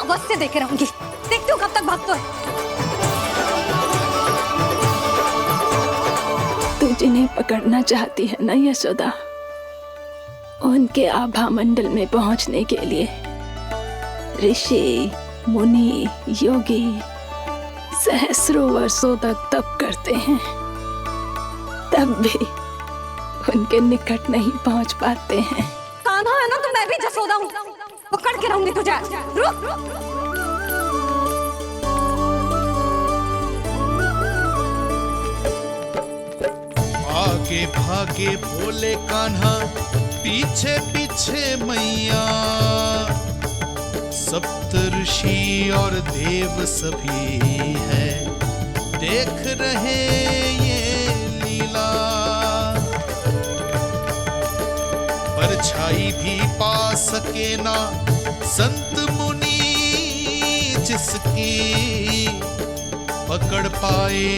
अवश्य देखे रहूंगी, देखती हूँ कब तक भागते है। तू जिन्हें पकड़ना चाहती है ना यशोदा, उनके आभा मंडल में पहुंचने के लिए ऋषि, मुनि, योगी सहस्रों वर्षों तक तप करते हैं, तब भी उनके निकट नहीं पहुंच पाते हैं। कान्हा है ना, तो मैं भी जसोदा हूँ, पकड़ के रहूंगी तुझे। रुक। आगे भागे भोले कान्हा, पीछे पीछे मैया, सप्त ऋषि और देव सभी है, देख रहे ये लीला। परछाई भी पा सके ना संत मुनि, जिसकी पकड़ पाए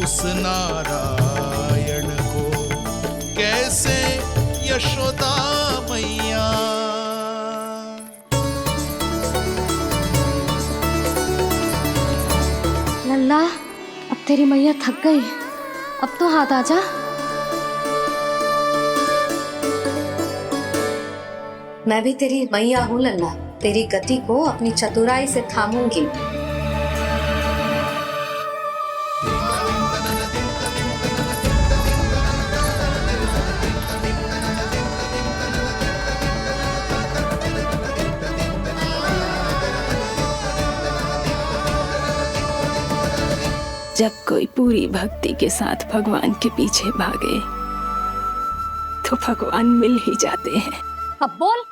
उस नारायण को, कैसे यशोदा मैया। लल्ला, अब तेरी मैया थक गई, अब तो हाथ आजा। मैं भी तेरी मैया हूँ लल्ला, तेरी गति को अपनी चतुराई से थामूंगी। जब कोई पूरी भक्ति के साथ भगवान के पीछे भागे तो भगवान मिल ही जाते हैं। अब बोल,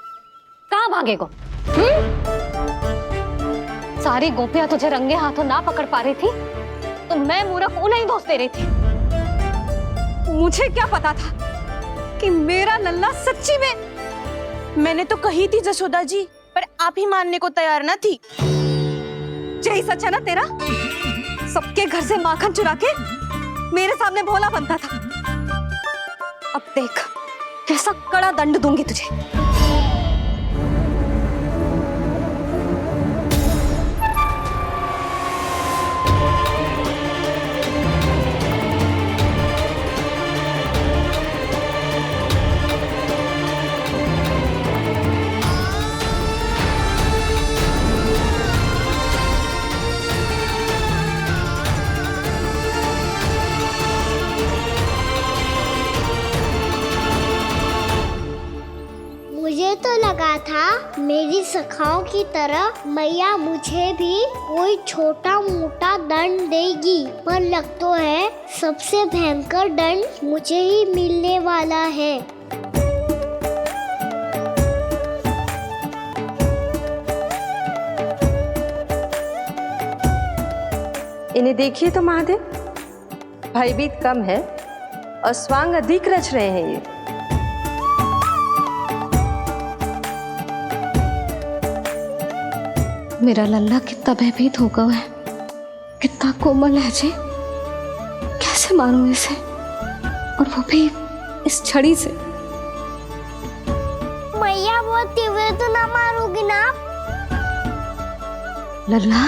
कहाँ भागेगा? सारी गोपियां तुझे रंगे हाथों ना पकड़ पा रही थी तो मैं मूर्ख उन्हें ही दोष दे रही थी। मुझे क्या पता था कि मेरा लल्ला सच्ची में। मैंने तो कही थी जसोदा जी, पर आप ही मानने को तैयार ना थी। यही सच है ना तेरा? सबके घर से माखन चुरा के मेरे सामने भोला बनता था। अब देख कैसा कड़ा दंड दूंगी तुझे। मुझे तो लगा था मेरी सखाओं की तरह मैया मुझे भी कोई छोटा मोटा दंड देगी, पर लग तो है सबसे भयंकर दंड मुझे ही मिलने वाला है। इन्हें देखिए तो महादेव, भयभीत कम है और स्वांग अधिक रच रहे हैं ये। मेरा लल्ला कितना भयभीत होगा है, कितना कोमल है जी। कैसे मारूं इसे, और वो भी इस छड़ी से। मैया बहुत तीव्र तो ना मारोगी ना? लल्ला,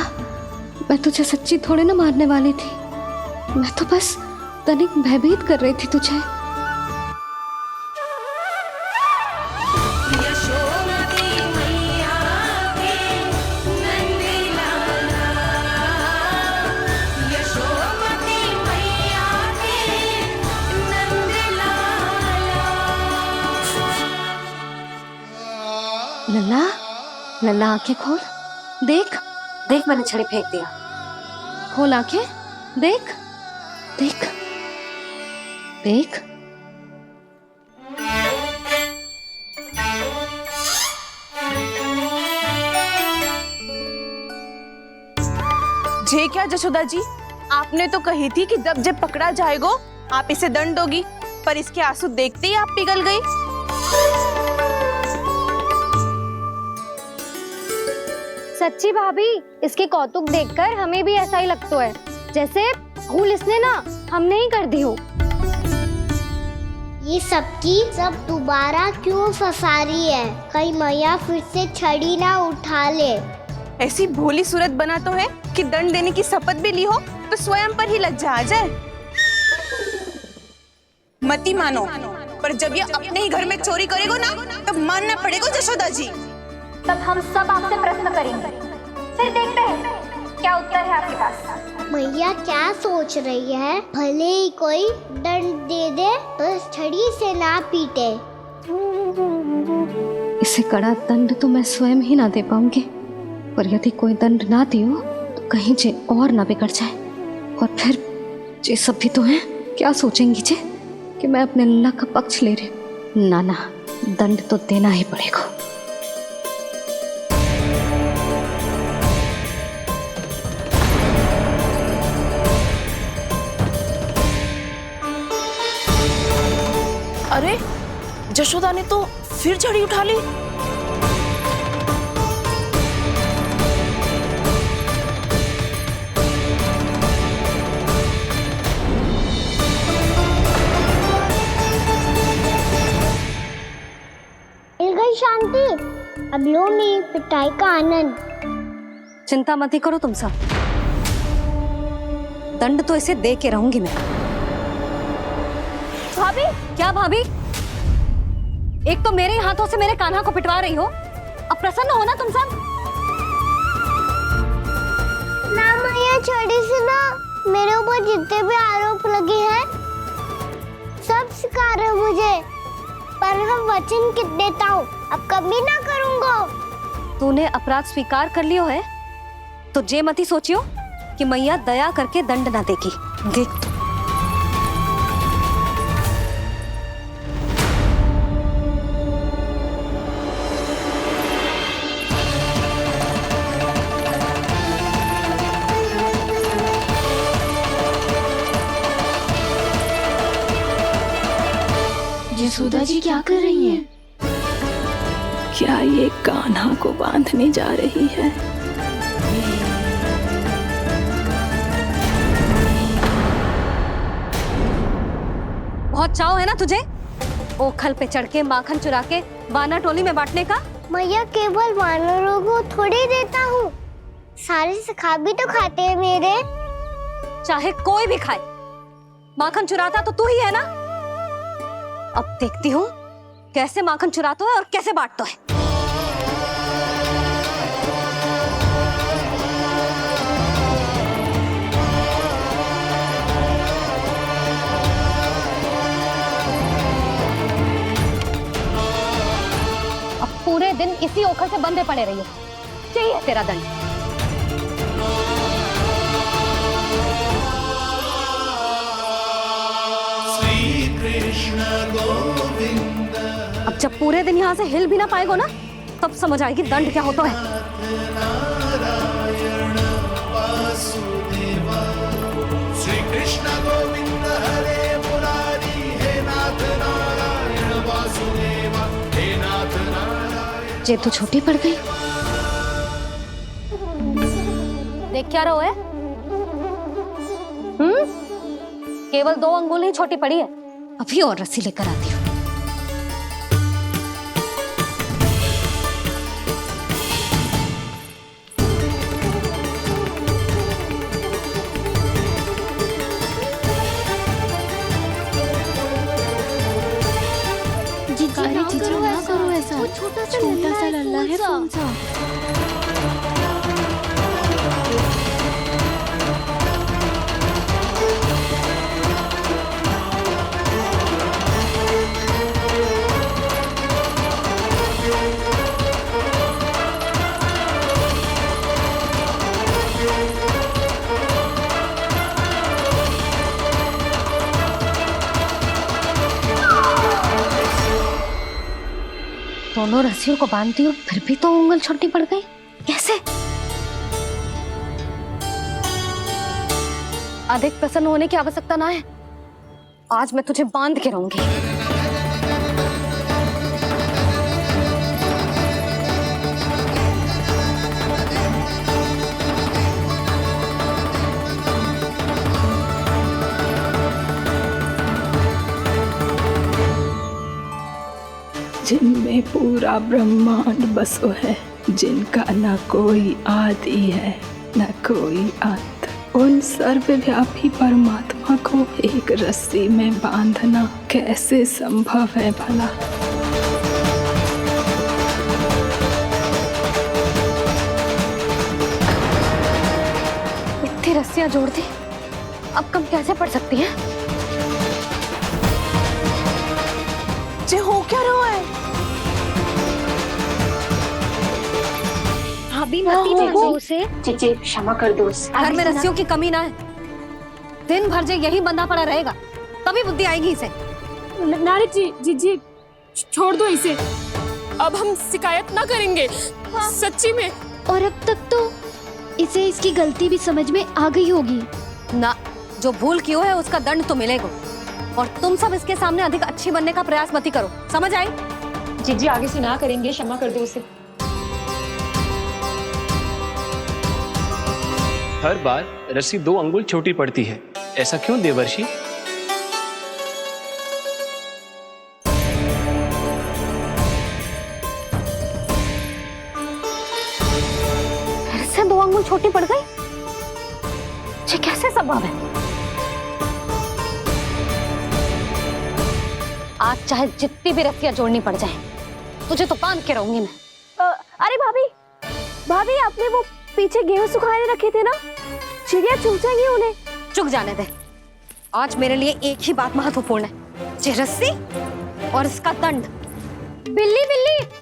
मैं तुझे सच्ची थोड़े ना मारने वाली थी, मैं तो बस तनिक भयभीत कर रही थी तुझे। लल्ला, लल्ला आंखें खोल, देख देख मैंने छड़ी फेंक दिया। खोल आंखें, देख देख देख। जे क्या जसोदा जी, आपने तो कही थी कि जब जब पकड़ा जाएगा आप इसे दंड दोगी, पर इसके आंसू देखते ही आप पिघल गई। सच्ची भाभी, इसके कौतुक देखकर हमें भी ऐसा ही लगता है, जैसे भूल इसने ना हमने ही कर दी हो। ये सबकी सब दोबारा क्यों फंसा रही है? कहीं मैया फिर से छड़ी ना उठा ले। ऐसी भोली सूरत बना तो है कि दंड देने की शपथ भी ली हो तो स्वयं पर ही लज्जा आ जाए। मती मानो, पर जब ये अपने ही घर में चोरी करेगो ना तब मानना पड़ेगा जशोदा जी। तब हम सब आपसे प्रश्न करेंगे, फिर देखते हैं क्या उत्तर है आपके पास। मैया क्या सोच रही है? भले ही कोई दंड दे दे, बस छड़ी से ना पीटे। इसे कड़ा दंड तो मैं स्वयं ही ना दे पाऊंगी, पर यदि कोई दंड ना दियो तो कहीं जे और ना बिगड़ जाए, और फिर जे सब भी तो हैं, क्या सोचेंगी जे कि मैं अपने लल्ला का पक्ष ले रही। ना ना, दंड तो देना ही पड़ेगा। अरे जशोदा ने तो फिर छड़ी उठा ली। मिल गई शांति, अब लो मेरी पिटाई का आनंद। चिंता मत ही करो तुम सब, दंड तो इसे दे के रहूंगी मैं। भाभी, क्या भाभी? एक तो मेरे हाथों से मेरे कान्हा को पिटवा रही हो, अब प्रसन्न हो ना तुम सब? ना मैया, छड़ी से ना मेरे ऊपर जितने भी आरोप लगे हैं सब स्वीकार है मुझे, पर हम वचन कित देता हूँ, अब कभी ना करूँगा। तूने अपराध स्वीकार कर लियो है तो जे मती सोचियो कि मैया दया करके दंड ना देगी। देख यशोदा जी क्या कर रही हैं? क्या ये कान्हा को बांधने जा रही है? बहुत चाव है ना तुझे ओखल पे चढ़ के माखन चुरा के वानर टोली में बांटने का? मैया, केवल वानरों को थोड़ी देता हूँ, सारे सखा भी तो खाते हैं मेरे। चाहे कोई भी खाए, माखन चुराता तो तू ही है ना। अब देखती हूँ कैसे माखन चुराता है और कैसे बांटता है। अब पूरे दिन इसी ओखल से बंधे पड़े रहिए, चाहिए तेरा दंड। अब जब पूरे दिन यहाँ से हिल भी ना पाएगो ना, तब समझ आएगी दंड क्या होता है। श्री कृष्ण गोविंद हरे मुरारी, हे नाथ नारायण वासुदेवा, हे नाथ नारायण। जे तू छोटी पड़ गई, देख क्या रहो है? केवल 2 अंगुल ही छोटी पड़ी है, अभी और रस्सी लेकर आती हूँ। ना करो ऐसा, छोटा सा लल्ला है कौन सा? दोनों रस्सियों को बांधती हूँ, फिर भी तो उंगल छोटी पड़ गई, कैसे? अधिक प्रसन्न होने की आवश्यकता ना है, आज मैं तुझे बांध के रहूंगी। जिनमें पूरा ब्रह्मांड बसो है, जिनका न कोई आदि है न कोई अंत, उन सर्वव्यापी परमात्मा को एक रस्सी में बांधना कैसे संभव है भला? इतनी रस्सियां जोड़ दी, अब कम कैसे पड़ सकती हैं? जे हो क्या रहा है? भाभी मती देखो उसे। जी क्षमा कर दो उसे। घर में रस्सियों की कमी ना है। दिन भर जे यही बंधा पड़ा रहेगा तभी बुद्धि आएगी इसे। नारी जी छोड़ दो इसे। अब हम शिकायत ना करेंगे। सच्ची में। और अब तक तो इसे इसकी गलती भी समझ में आ गई होगी ना। जो भूल की हो है उसका दंड तो मिलेगा। और तुम सब इसके सामने अधिक अच्छी बनने का प्रयास मत करो, समझ आई? जी आगे से ना करेंगे, क्षमा कर दो उसे। हर बार रस्सी 2 अंगुल छोटी पड़ती है, ऐसा क्यों देवर्षि? फिर से 2 अंगुल छोटी पड़ गई? ये कैसे संभव है? आज चाहे जितनी भी रस्सियां जोड़नी पड़ जाए, तुझे तो बांध के रहूंगी मैं। अरे भाभी आपने वो पीछे गेहूं सुखाने रखे थे ना, चिड़िया चुग जाएंगी उन्हें। चुक जाने दे। आज मेरे लिए एक ही बात महत्वपूर्ण है, ये रस्सी और इसका दंड। बिल्ली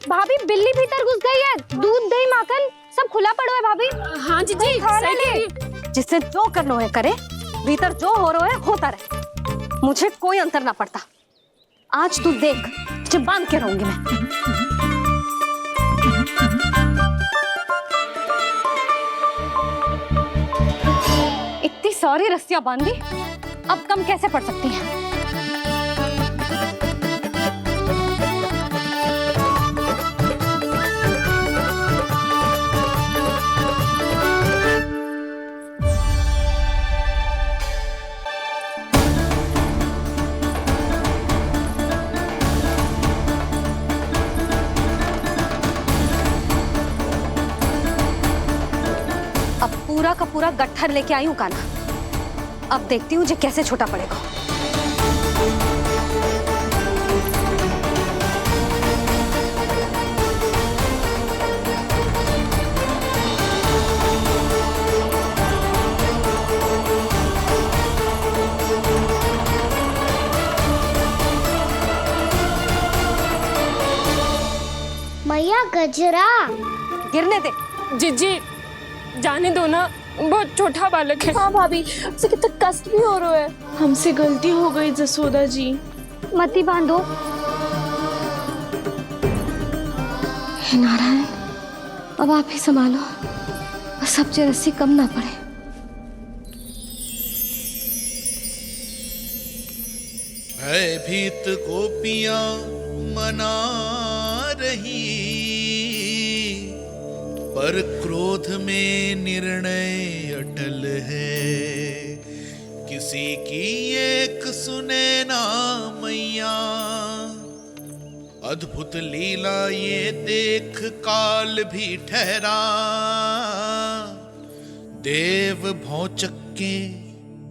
भाभी, बिल्ली भीतर घुस गई है। दूध दही माखन सब खुला पड़ा है भाभी। हाँ जी सही कह रही है। जिससे जो करना है करे, भीतर जो हो रहा है होता रहे, मुझे कोई अंतर ना पड़ता। आज तू देख, तुझे बांध के रहूंगी मैं। इतनी सारी रस्सियां बांधी, अब कम कैसे पड़ सकती हैं? अब पूरा का पूरा गट्ठर लेके आई हूं काना। अब देखती हूँ जे कैसे छोटा पड़ेगा। मैया गजरा गिरने दे। जी जाने दो ना, बहुत छोटा बालक है। हाँ भाभी, उसे कितना कष्ट भी हो रहा है। हमसे गलती हो गई जसोदा जी। मती बांधो। हे नारायण, अब आप ही संभालो, बस अब जे रस्सी कम ना पड़े। भयभीत गोपियां मना रही, पर क्रोध में निर्णय अटल है। किसी की एक सुने ना मैया, अद्भुत लीला ये देख काल भी ठहरा। देव भौचक्के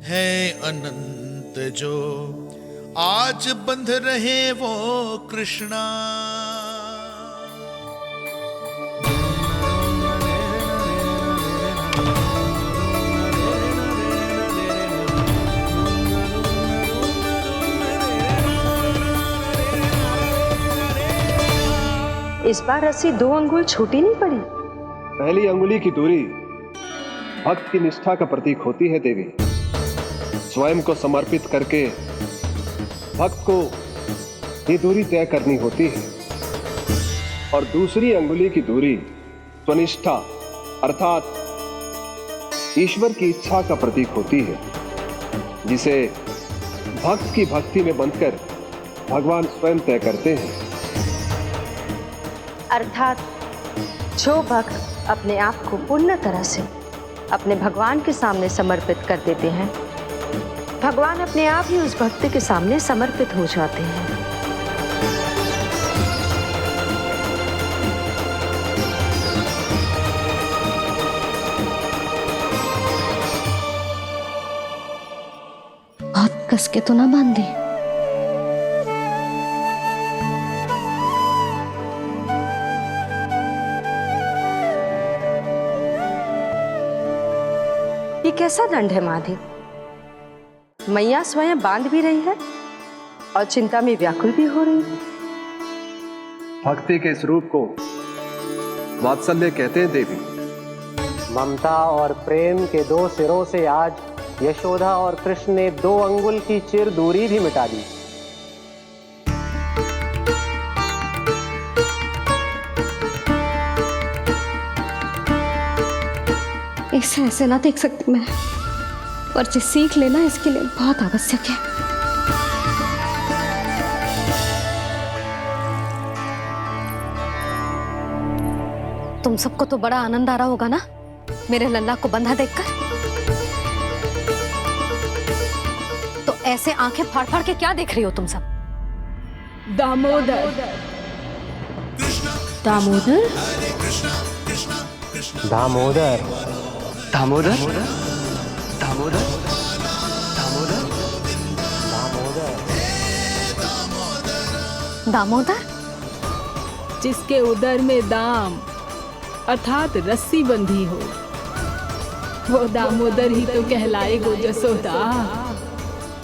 है अनंत जो, आज बंध रहे वो कृष्णा। इस बार रस्सी 2 अंगुल छोटी नहीं पड़ी। पहली अंगुली की दूरी भक्त की निष्ठा का प्रतीक होती है देवी। स्वयं को समर्पित करके भक्त को ये दूरी तय करनी होती है। और दूसरी अंगुली की दूरी स्वनिष्ठा अर्थात ईश्वर की इच्छा का प्रतीक होती है, जिसे भक्त की भक्ति में बंधकर भगवान स्वयं तय करते हैं। अर्थात जो भक्त अपने आप को पूर्ण तरह से अपने भगवान के सामने समर्पित कर देते हैं, भगवान अपने आप ही उस भक्त के सामने समर्पित हो जाते हैं। कस के तो ना बांध दी। ये कैसा दंड है माधी? मैया स्वयं बांध भी रही है और चिंता में व्याकुल भी हो रही है। भक्ति के इस रूप को वात्सल्य कहते हैं देवी। ममता और प्रेम के दो सिरों से आज यशोदा और कृष्ण ने 2 अंगुल की चिर दूरी भी मिटा दी। इसे ऐसे ना देख सकती मैं, पर जो सीख लेना इसके लिए बहुत आवश्यक है। तुम सबको तो बड़ा आनंद आ रहा होगा ना मेरे लल्ला को बंधा देखकर। तो ऐसे आंखें फाड़ फाड़ के क्या देख रही हो तुम सब? दामोदर। दामोदर। दामोदर। दामोदर। दामोदर। दामोदर। दामोदर, जिसके उदर में दाम अर्थात रस्सी बंधी हो, वो दामोदर ही तो कहलाएगो जसोदा।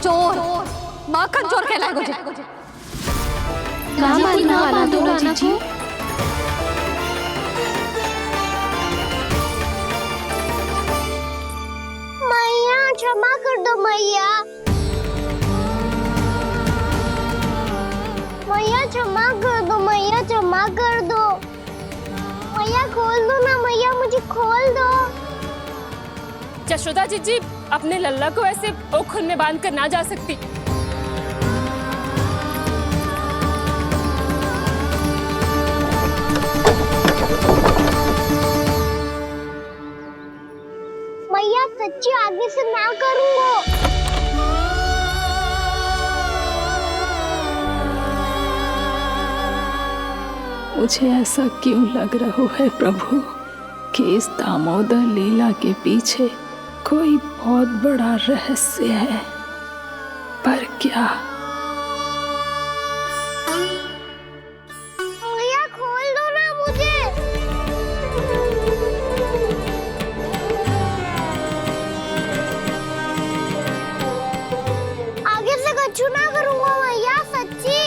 चोर, माखन चोर कहलाएगो जे। ना मानना वाला तो जीजी। मैया क्षमा कर दो मैया। मैया क्षमा कर दो, मैया क्षमा कर दो। मैया खोल दो ना मैया, मुझे खोल दो। यशोदा जीजी अपने लल्ला को ऐसे ओखुन में बांध कर ना जा सकती। मैया सच्ची आगे से ना करूंगा। मुझे ऐसा क्यों लग रहा है प्रभु कि इस दामोदर लीला के पीछे कोई बहुत बड़ा रहस्य है, पर क्या? मैया खोल दो ना मुझे। आगे से कछु ना करूंगा मैया, सच्ची।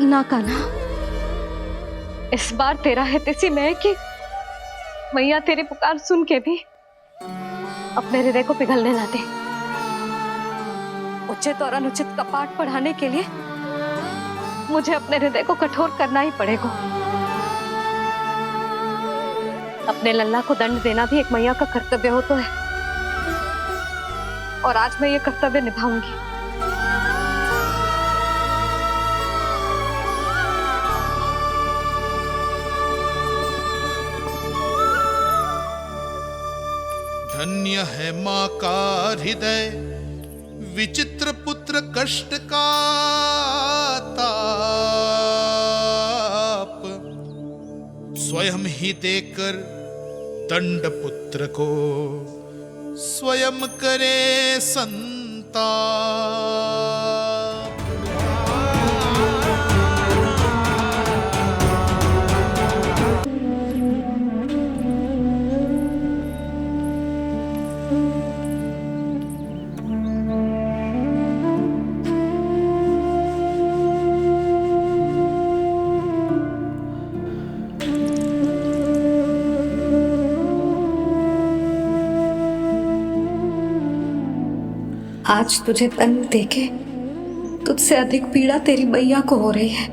ना कान्हा, इस बार तेरा है तेसी मैं कि मैया तेरी पुकार सुन के भी अपने हृदय को पिघलने ना दे। उचित और अनुचित का पाठ पढ़ाने के लिए मुझे अपने हृदय को कठोर करना ही पड़ेगा। अपने लल्ला को दंड देना भी एक मैया का कर्तव्य हो तो है, और आज मैं ये कर्तव्य निभाऊंगी। धन्य है माँ का हृदय, विचित्र पुत्र कष्ट का ताप, स्वयं ही देकर दंड पुत्र को स्वयं करे संताप। आज तुझे दंड देके तुझसे अधिक पीड़ा तेरी मैया को हो रही है।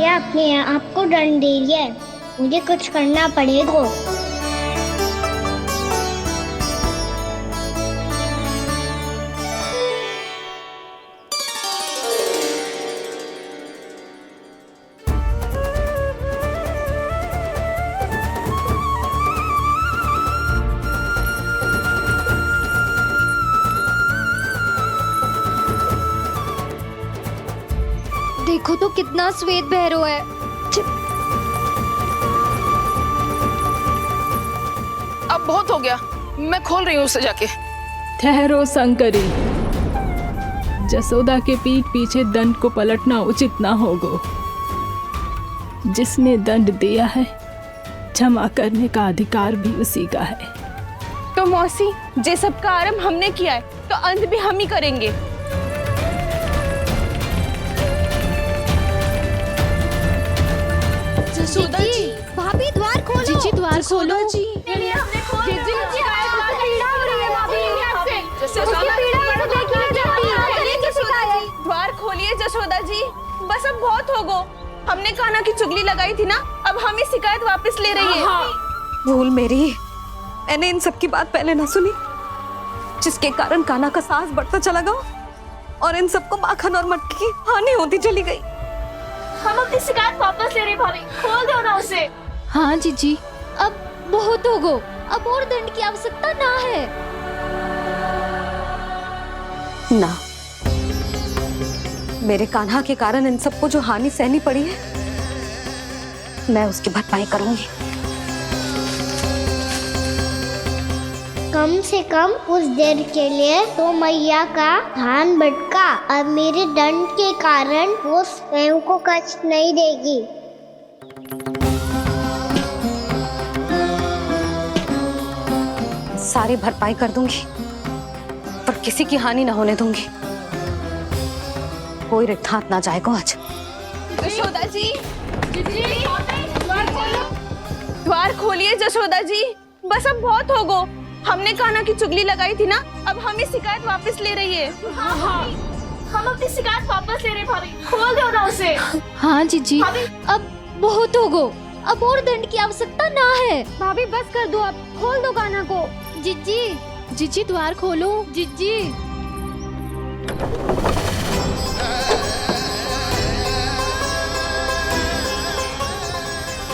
मैया अपने आप को दंड दे रही है, मुझे कुछ करना पड़ेगा। देखो तो कितना श्वेत भैरव है। अब बहुत हो गया, मैं खोल रही हूँ उसे जाके। ठहरो शंकरी, जसोदा के पीठ पीछे दंड को पलटना उचित ना होगा। जिसने दंड दिया है, क्षमा करने का अधिकार भी उसी का है। तो मौसी, जे सब का आरंभ हमने किया है तो अंत भी हम ही करेंगे। जसोदा जी, भाभी द्वार खोलो। जीजी द्वार खोलो। जी द्वार खोलिए जसोदा जी, बस अब बहुत हो गो। हमने कान्हा की चुगली लगाई थी ना, अब हम ही शिकायत वापस ले रही है। भूल मेरी, मैंने इन सब की बात पहले ना सुनी, जिसके कारण कान्हा का साहस बढ़ता चला गया और इन सबको माखन और मटकी की हानि होती चली गई। हम अपनी शिकायत वापस ले रहे भाभी, खोल दो ना उसे। हाँ जीजी, अब बहुत हो गो, अब और दंड की आवश्यकता ना है। ना, मेरे कान्हा के कारण इन सबको जो हानि सहनी पड़ी है, मैं उसकी भरपाई करूंगी। कम से कम उस देर के लिए तो मैया का ध्यान भटका, अब मेरे दंड के कारण वो स्वयं को कष्ट नहीं देगी। सारी भरपाई कर दूंगी, पर किसी की हानि ना होने दूंगी। कोई रिक्त हाथ ना जाएगा आज। जसोदा जी, द्वार खोलिए जसोदा जी, बस अब बहुत हो गो। हमने कान्हा की चुगली लगाई थी ना, अब हम ही शिकायत वापस ले रही है। हम अपनी शिकायत वापस ले रहे भाभी, खोल दो ना उसे। हाँ जीजी, अब बहुत हो गो, अब और दंड की आवश्यकता ना है। भाभी बस कर दो, अब खोल दो कान्हा को। जीजी, जीजी द्वार खोलो। जीजी,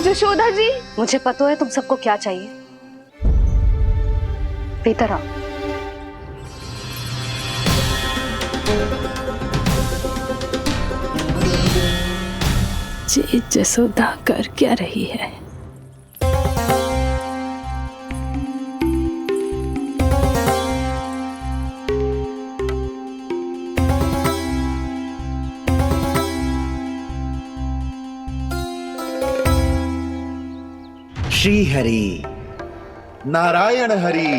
जशोदा जी, मुझे पता है तुम सबको क्या चाहिए। भीतर आओ। जी जसोदा कर क्या रही है? श्री हरि नारायण हरि।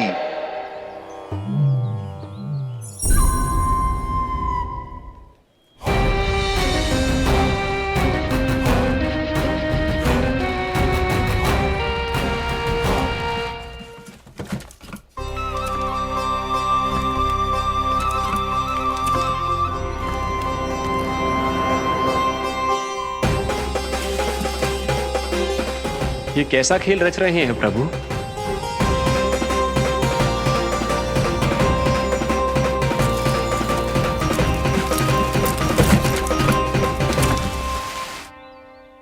ये कैसा खेल रच रहे हैं प्रभु?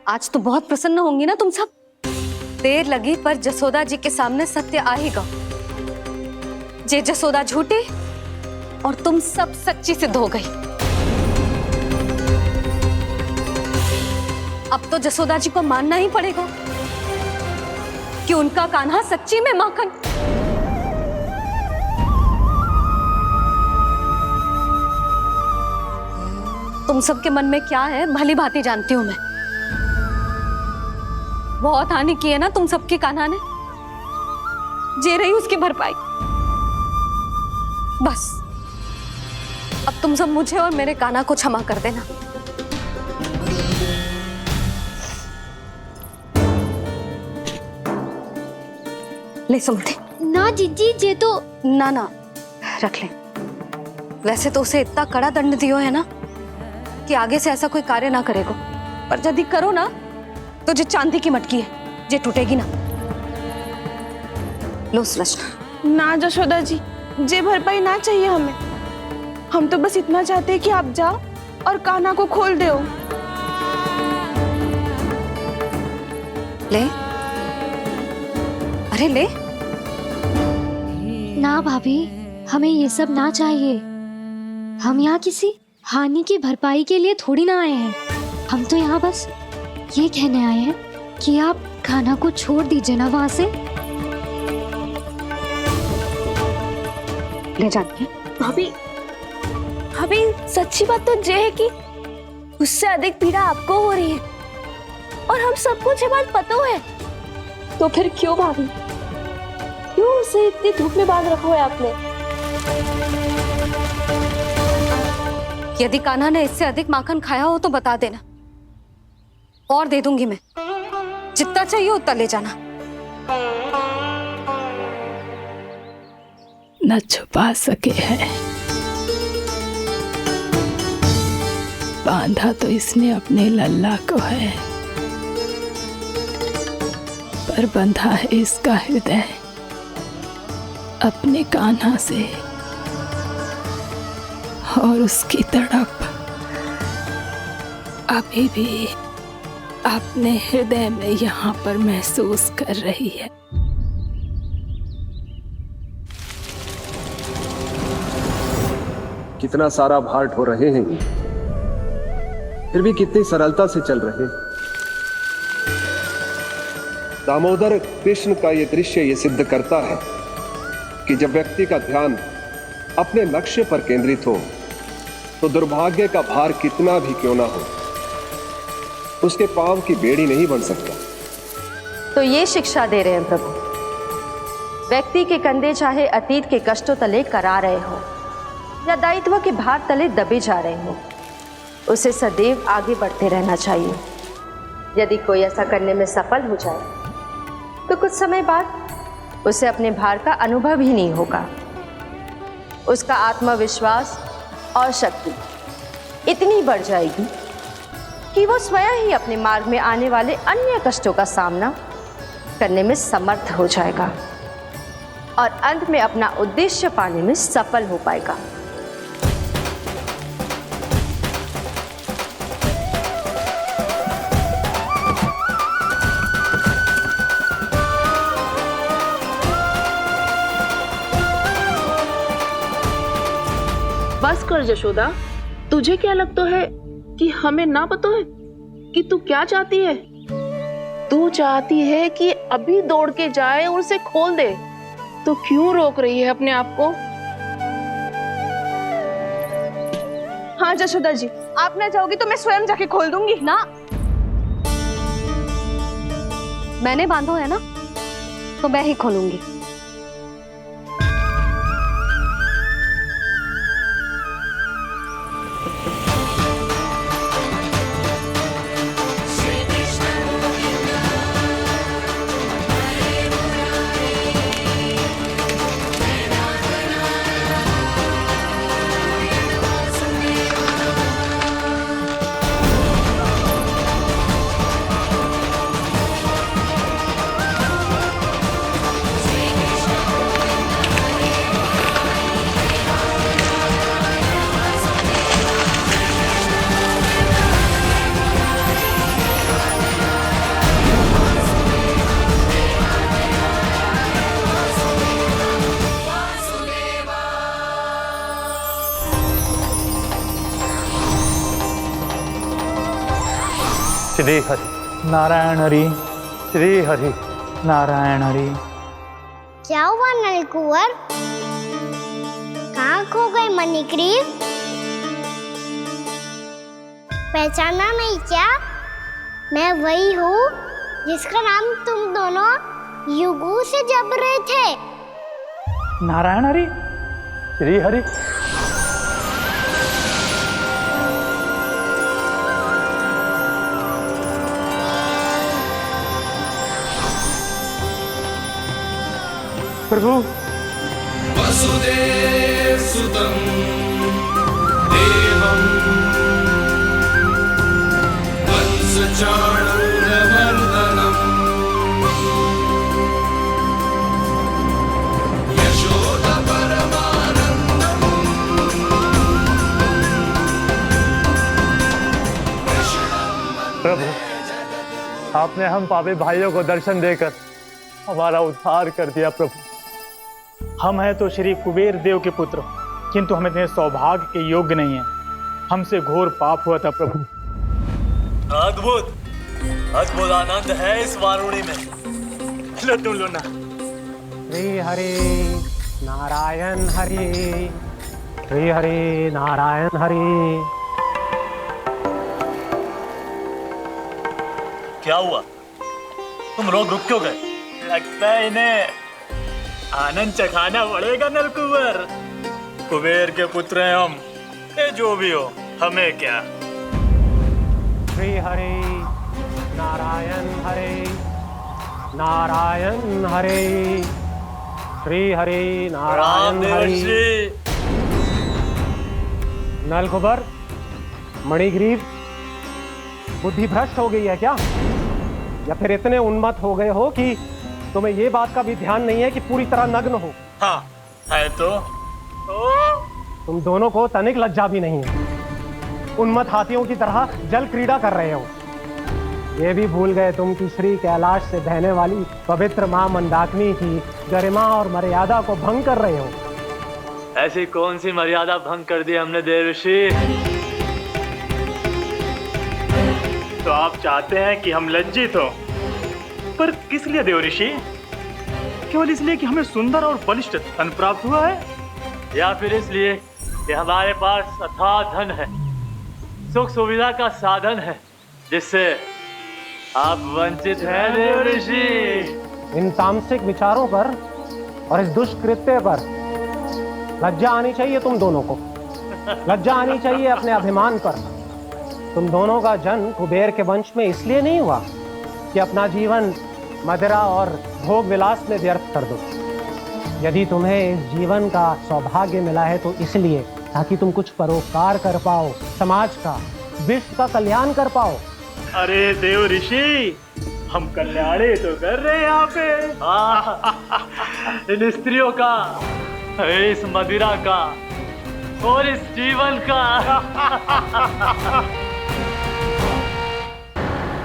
आज तो बहुत प्रसन्न होंगी ना तुम सब। देर लगी पर जसोदा जी के सामने सत्य आएगा। जे जसोदा झूठे और तुम सब सच्ची सिद्ध हो गई। अब तो जसोदा जी को मानना ही पड़ेगा कि उनका कान्हा सच्ची में माखन। तुम सबके मन में क्या है भली भांति जानती हूं मैं। बहुत हानि की है ना तुम सबके कान्हा ने, जे रही उसकी भरपाई। बस अब तुम सब मुझे और मेरे कान्हा को क्षमा कर देना। ले सुमति। ना जीजी, जे तो ना ना रख ले। वैसे तो उसे इतना कड़ा दंड दियो है ना कि आगे से ऐसा कोई कार्य ना करेगा। पर यदि करो ना तो जो चांदी की मटकी है जे टूटेगी ना। लो सुलक्षणा। ना जशोदा जी, जे भरपाई ना चाहिए हमें। हम तो बस इतना चाहते हैं कि आप जाओ और कान्हा को खोल दो। ले, अरे ले। ना भाभी, हमें ये सब ना चाहिए। हम यहाँ किसी हानि की भरपाई के लिए थोड़ी ना आए हैं। हम तो यहाँ बस ये कहने आए हैं कि आप कान्हा को छोड़ दीजिए ना वहां से। ले जाती है भाभी, भाभी सच्ची बात तो ये है कि उससे अधिक पीड़ा आपको हो रही है और हम सबको ये बात पता है। तो फिर क्यों भाभी, क्यों उसे इतनी धूप में बांध रखा है आपने? यदि कान्हा ने इससे अधिक माखन खाया हो तो बता देना, और दे दूंगी मैं। जितना चाहिए उतना ले जाना। न छुपा सके हैं, बांधा तो इसने अपने लल्ला को है, पर बंधा है इसका हृदय अपने कान्हा से, और उसकी तड़प अभी भी अपने हृदय में यहाँ पर महसूस कर रही है। कितना सारा भार ढो रहे हैं, फिर भी कितनी सरलता से चल रहे हैं। दामोदर कृष्ण का ये दृश्य ये सिद्ध करता है कि जब व्यक्ति का ध्यान अपने लक्ष्य पर केंद्रित हो तो दुर्भाग्य का भार कितना भी क्यों ना हो, उसके पांव की बेड़ी नहीं बन सकता। तो ये शिक्षा दे रहे हैं प्रभु, व्यक्ति के कंधे चाहे अतीत के कष्टों तले करा रहे हो या दायित्व के भार तले दबे जा रहे हो, उसे सदैव आगे बढ़ते रहना चाहिए। यदि कोई ऐसा करने में सफल हो जाए तो कुछ समय बाद उसे अपने भार का अनुभव ही नहीं होगा। उसका आत्मविश्वास और शक्ति इतनी बढ़ जाएगी कि वो स्वयं ही अपने मार्ग में आने वाले अन्य कष्टों का सामना करने में समर्थ हो जाएगा और अंत में अपना उद्देश्य पाने में सफल हो पाएगा। बस कर जशोदा, तुझे क्या लगता है कि हमें ना पता है कि तू क्या चाहती है? तू चाहती है कि अभी दौड़ के जाए और उसे खोल दे, तो क्यों रोक रही है अपने आप को? हाँ जशोदा जी, आप ना जाओगी तो मैं स्वयं जाके खोल दूंगी। ना, मैंने बांधो है ना, तो मैं ही खोलूंगी। श्री हरि नारायण हरि, श्री हरि नारायण हरि। क्या हुआ नलकुंवर? कहाँ खो गए मणिग्रीव? पहचाना नहीं क्या? मैं वही हूँ जिसका नाम तुम दोनों युगों से जप रहे थे। नारायण हरि, श्री हरि। प्रभु वसुदेव सुतं देवं वंस आपने हम पापी भाइयों को दर्शन देकर हमारा उद्धार कर दिया प्रभु। हम हैं तो श्री कुबेर देव के पुत्र, किंतु हम इतने सौभाग्य के योग्य नहीं हैं। हमसे घोर पाप हुआ था प्रभु। अद्भुत अद्भुत आनंद है इस वारुणी में। लो तुम लो ना। श्री हरि नारायण हरि, श्री हरि नारायण हरि। क्या हुआ? तुम रोक रुक क्यों गए? लगता है इन्हें आनंद चखाना पड़ेगा नलकुबर। कुबेर के पुत्र हैं हम, ये जो भी हो हमें क्या। श्री हरि नारायण हरि, नारायण हरि, श्री हरि नारायण हरि। नलकुबर, मणिग्रीव, बुद्धि भ्रष्ट हो गई है क्या? या फिर इतने उन्मत्त हो गए हो कि तुम्हें ये बात का भी ध्यान नहीं है कि पूरी तरह नग्न हो? हाँ है तो। तुम दोनों को तनिक लज्जा भी नहीं है। उन्मत्त हाथियों की तरह जल क्रीड़ा कर रहे हो। ये भी भूल गए तुम कि श्री कैलाश से बहने वाली पवित्र मां मंदाकिनी की गरिमा और मर्यादा को भंग कर रहे हो। ऐसी कौन सी मर्यादा भंग कर दी हमने देव ऋषि? तो आप चाहते हैं कि हम लज्जित हो, पर किस लिए देव ऋषि? केवल इसलिए कि हमें सुंदर और बलिष्ठ धन प्राप्त हुआ है, या फिर इसलिए कि हमारे पास अथाह धन है, सुख सुविधा का साधन है, जिससे आप वंचित हैं देव ऋषि? इन तामसिक विचारों पर और इस दुष्कृत्य पर लज्जा आनी चाहिए तुम दोनों को। लज्जा आनी चाहिए अपने अभिमान पर। तुम दोनों का जन्म कुबेर के वंश में इसलिए नहीं हुआ कि अपना जीवन मदिरा और भोग विलास में व्यर्थ कर दो। यदि तुम्हें इस जीवन का सौभाग्य मिला है तो इसलिए ताकि तुम कुछ परोपकार कर पाओ, समाज का, विश्व का कल्याण कर पाओ। अरे देव ऋषि, हम कल्याणी तो कर रहे हैं यहाँ पे। इन स्त्रियों का, इस मदिरा का और इस जीवन का।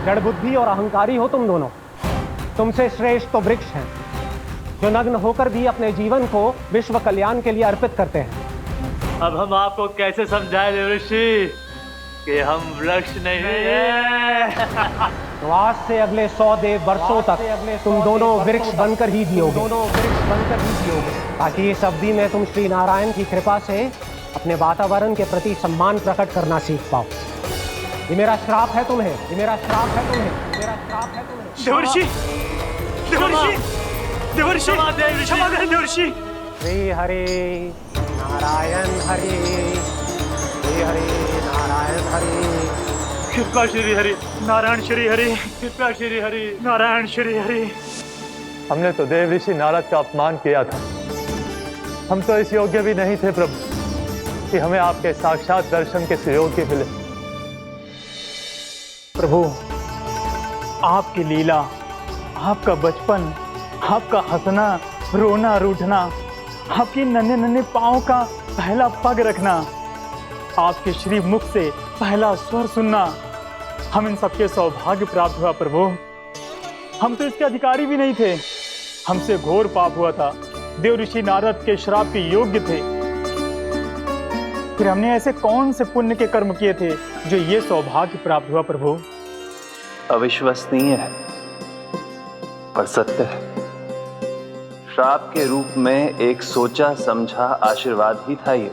जड़ बुद्धि और अहंकारी हो तुम दोनों। तुमसे श्रेष्ठ तो वृक्ष हैं, जो नग्न होकर भी अपने जीवन को विश्व कल्याण के लिए अर्पित करते हैं। अब हम आपको कैसे समझाएं देव ऋषि कि हम वृक्ष नहीं हैं? तो आज से अगले 100 देव वर्षों तक तुम दोनों वृक्ष बनकर ही जियोगे, ताकि इस अवधि में तुम श्री नारायण की कृपा से अपने वातावरण के प्रति सम्मान प्रकट करना सीख पाओ। ये मेरा श्राप है तुम्हें, ये मेरा श्राप है तुम्हें, मेरा श्राप है तुम्हें। देवर्षि, देवर्षि, देवर्षि, क्षमा करें देवर्षि। श्री हरि नारायण हरि, श्री हरि नारायण हरि। कृपा श्री हरि नारायण, श्री हरि कृपा श्री हरि नारायण, श्री हरि। हमने तो देव ऋषि नारद का अपमान किया था। हम तो इस योग्य भी नहीं थे प्रभु कि हमें आपके साक्षात दर्शन के सुयोग्य मिले। प्रभु, आपकी लीला, आपका बचपन, आपका हंसना, रोना, रूठना, आपकी नन्हे नन्हे पाँव का पहला पग रखना, आपके श्री मुख से पहला स्वर सुनना, हम इन सबके सौभाग्य प्राप्त हुआ प्रभु। हम तो इसके अधिकारी भी नहीं थे। हमसे घोर पाप हुआ था, देव ऋषि नारद के श्राप के योग्य थे। फिर हमने ऐसे कौन से पुण्य के कर्म किए थे जो ये सौभाग्य प्राप्त हुआ प्रभु? अविश्वसनीय है पर सत्य है। श्राप के रूप में एक सोचा समझा आशीर्वाद ही था ये,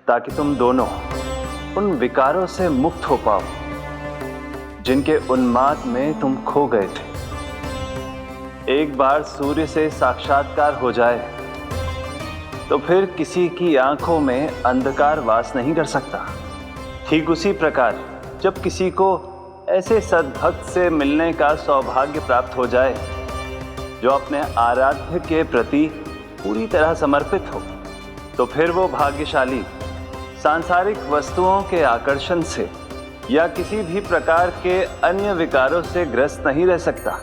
ताकि तुम दोनों उन विकारों से मुक्त हो पाओ जिनके उन्माद में तुम खो गए थे। एक बार सूर्य से साक्षात्कार हो जाए तो फिर किसी की आंखों में अंधकार वास नहीं कर सकता। ठीक उसी प्रकार जब किसी को ऐसे सद्भक्त से मिलने का सौभाग्य प्राप्त हो जाए जो अपने आराध्य के प्रति पूरी तरह समर्पित हो, तो फिर वो भाग्यशाली सांसारिक वस्तुओं के आकर्षण से या किसी भी प्रकार के अन्य विकारों से ग्रस्त नहीं रह सकता।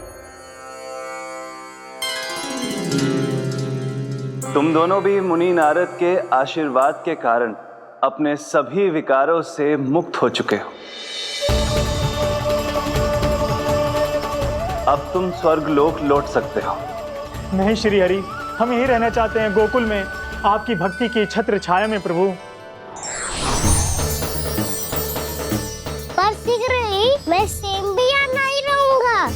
तुम दोनों भी मुनि नारद के आशीर्वाद के कारण अपने सभी विकारों से मुक्त हो चुके हो। अब तुम स्वर्गलोक लौट सकते हो। नहीं श्री हरि, हम यहीं रहना चाहते हैं, गोकुल में, आपकी भक्ति की छत्र छाया में प्रभु। पर शीघ्र ही मैं स्वयं भी यहाँ नहीं रहूंगा,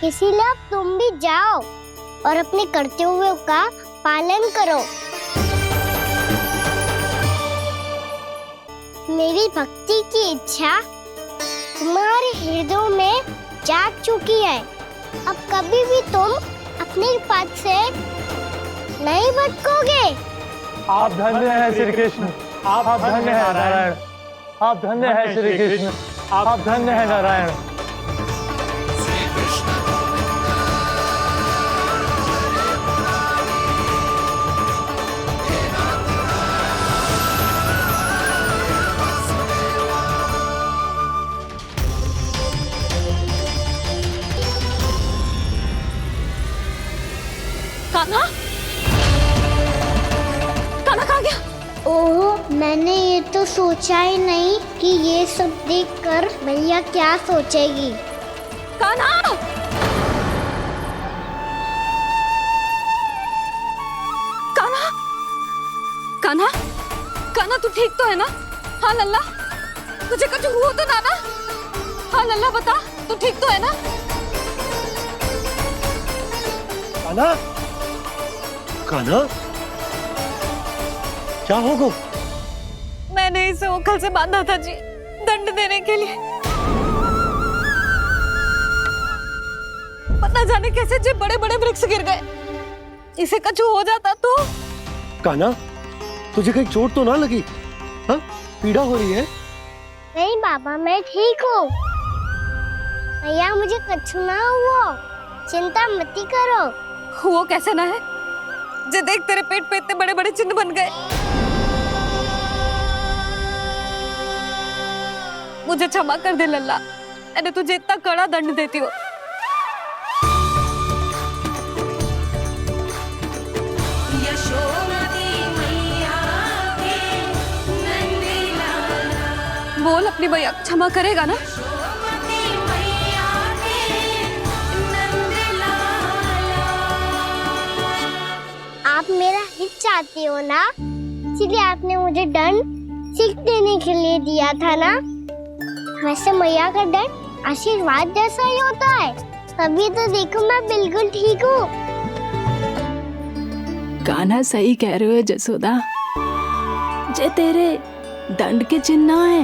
इसीलिए अब तुम भी जाओ और अपने कर्तव्यों का पालन करो। मेरी भक्ति की इच्छा तुम्हारे हृदय में जाग चुकी है। अब कभी भी तुम अपने पद से नहीं भटकोगे। आप धन्य हैं श्री कृष्ण, आप धन्य हैं नारायण, आप धन्य हैं श्री कृष्ण, आप धन्य हैं नारायण। कान्हा, कान्हा कहाँ गया? ओह, मैंने ये तो सोचा ही नहीं कि ये सब देखकर भैया क्या सोचेगी। कान्हा! कान्हा! कान्हा! कान्हा तू ठीक तो है ना? हाँ लल्ला, तुझे कुछ हुआ तो ना? हाँ लल्ला बता, तू ठीक तो है ना? कान्हा, कान्हा, क्या होगा? मैंने इसे ओखल से बांधा था जी, दंड देने के लिए। पता जाने कैसे जो बड़े बड़े वृक्ष गिर गए, इसे कुछ हो जाता तो। कान्हा, तुझे कहीं चोट तो ना लगी? हाँ, पीड़ा हो रही है? नहीं बाबा, मैं ठीक हूँ। भैया मुझे कुछ ना हुआ, चिंता मत करो। वो कैसे ना है? जे देख तेरे पेट पे इतने बड़े बड़े चिन्ह बन गए। मुझे क्षमा कर दे लल्ला, मैंने तुझे इतना कड़ा दंड देती हूँ। बोल अपनी भैया क्षमा करेगा ना? आप मेरा हित चाहते हो ना, इसलिए आपने मुझे दंड सीख देने के लिए दिया था ना। वैसे मैया का दंड आशीर्वाद जैसा ही होता है, तभी तो देखो मैं बिल्कुल ठीक हूँ। कान्हा सही कह रहे हो जसोदा, जे तेरे दंड के चिन्ह है,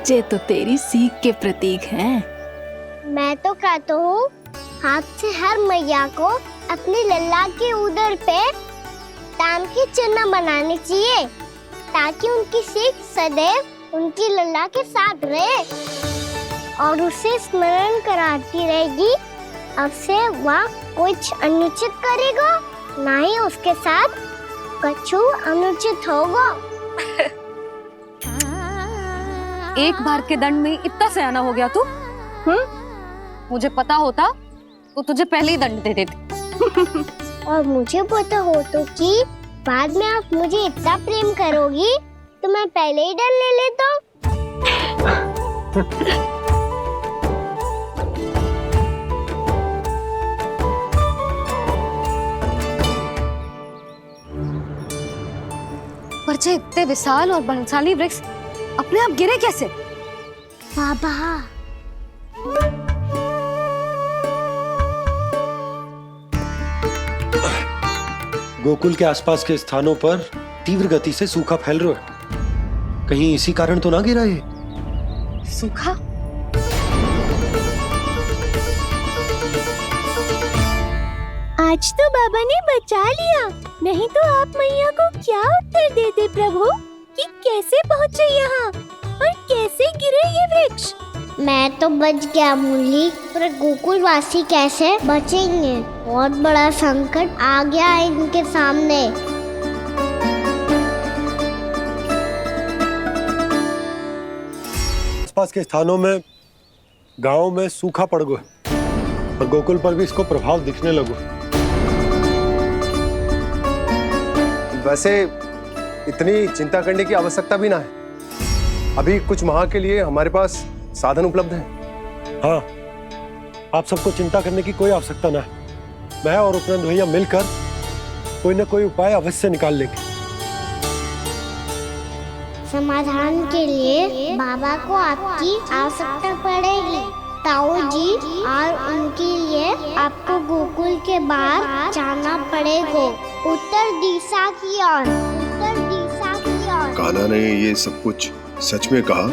जे तो तेरी सीख के प्रतीक हैं। मैं तो कहता हूँ हाथ से हर मैया को अपनी लल्ला के उदर पे ताम के चिन्ह बनाने चाहिए, ताकि उनकी सीख सदैव उनकी लल्ला के साथ रहे और उसे स्मरण कराती रहेगी। अब से वह कुछ अनुचित करेगा, ना ही उसके साथ कुछ अनुचित होगा। एक बार के दंड में इतना सयाना हो गया तू? मुझे पता होता तो तुझे पहले ही दंड दे देती। और मुझे पता हो तो कि बाद में आप मुझे इतना प्रेम करोगी तो मैं पहले ही दंड ले लेता। पर जे इतने विशाल और बलशाली वृक्ष अपने आप गिरे कैसे? बाबा, गोकुल के आसपास के स्थानों पर तीव्र गति से सूखा फैल रहा है, कहीं इसी कारण तो ना गिरा ये? सूखा? आज तो बाबा ने बचा लिया, नहीं तो आप मैया को क्या उत्तर देते प्रभु कि कैसे पहुँचे यहाँ और कैसे गिरे ये वृक्ष। मैं तो बच गया मुरली, पर गोकुल वासी कैसे बचेंगे? बहुत बड़ा संकट आ गया है इनके सामने। आसपास के स्थानों में, गांवों में सूखा पड़ गया और गोकुल पर भी इसको प्रभाव दिखने लगा। वैसे इतनी चिंता करने की आवश्यकता भी ना है। अभी कुछ माह के लिए हमारे पास साधन उपलब्ध है। हाँ, आप सबको चिंता करने की कोई आवश्यकता ना है। मैं और उपनंद भैया मिलकर कोई ना कोई उपाय अवश्य निकाल लेंगे। समाधान के लिए बाबा को आपकी आवश्यकता पड़ेगी। ताऊ जी और उनके लिए आपको गोकुल के बाहर जाना पड़ेगा, उत्तर दिशा की ओर, उत्तर दिशा की ओर। कान्हा ने ये सब कुछ सच में कहा?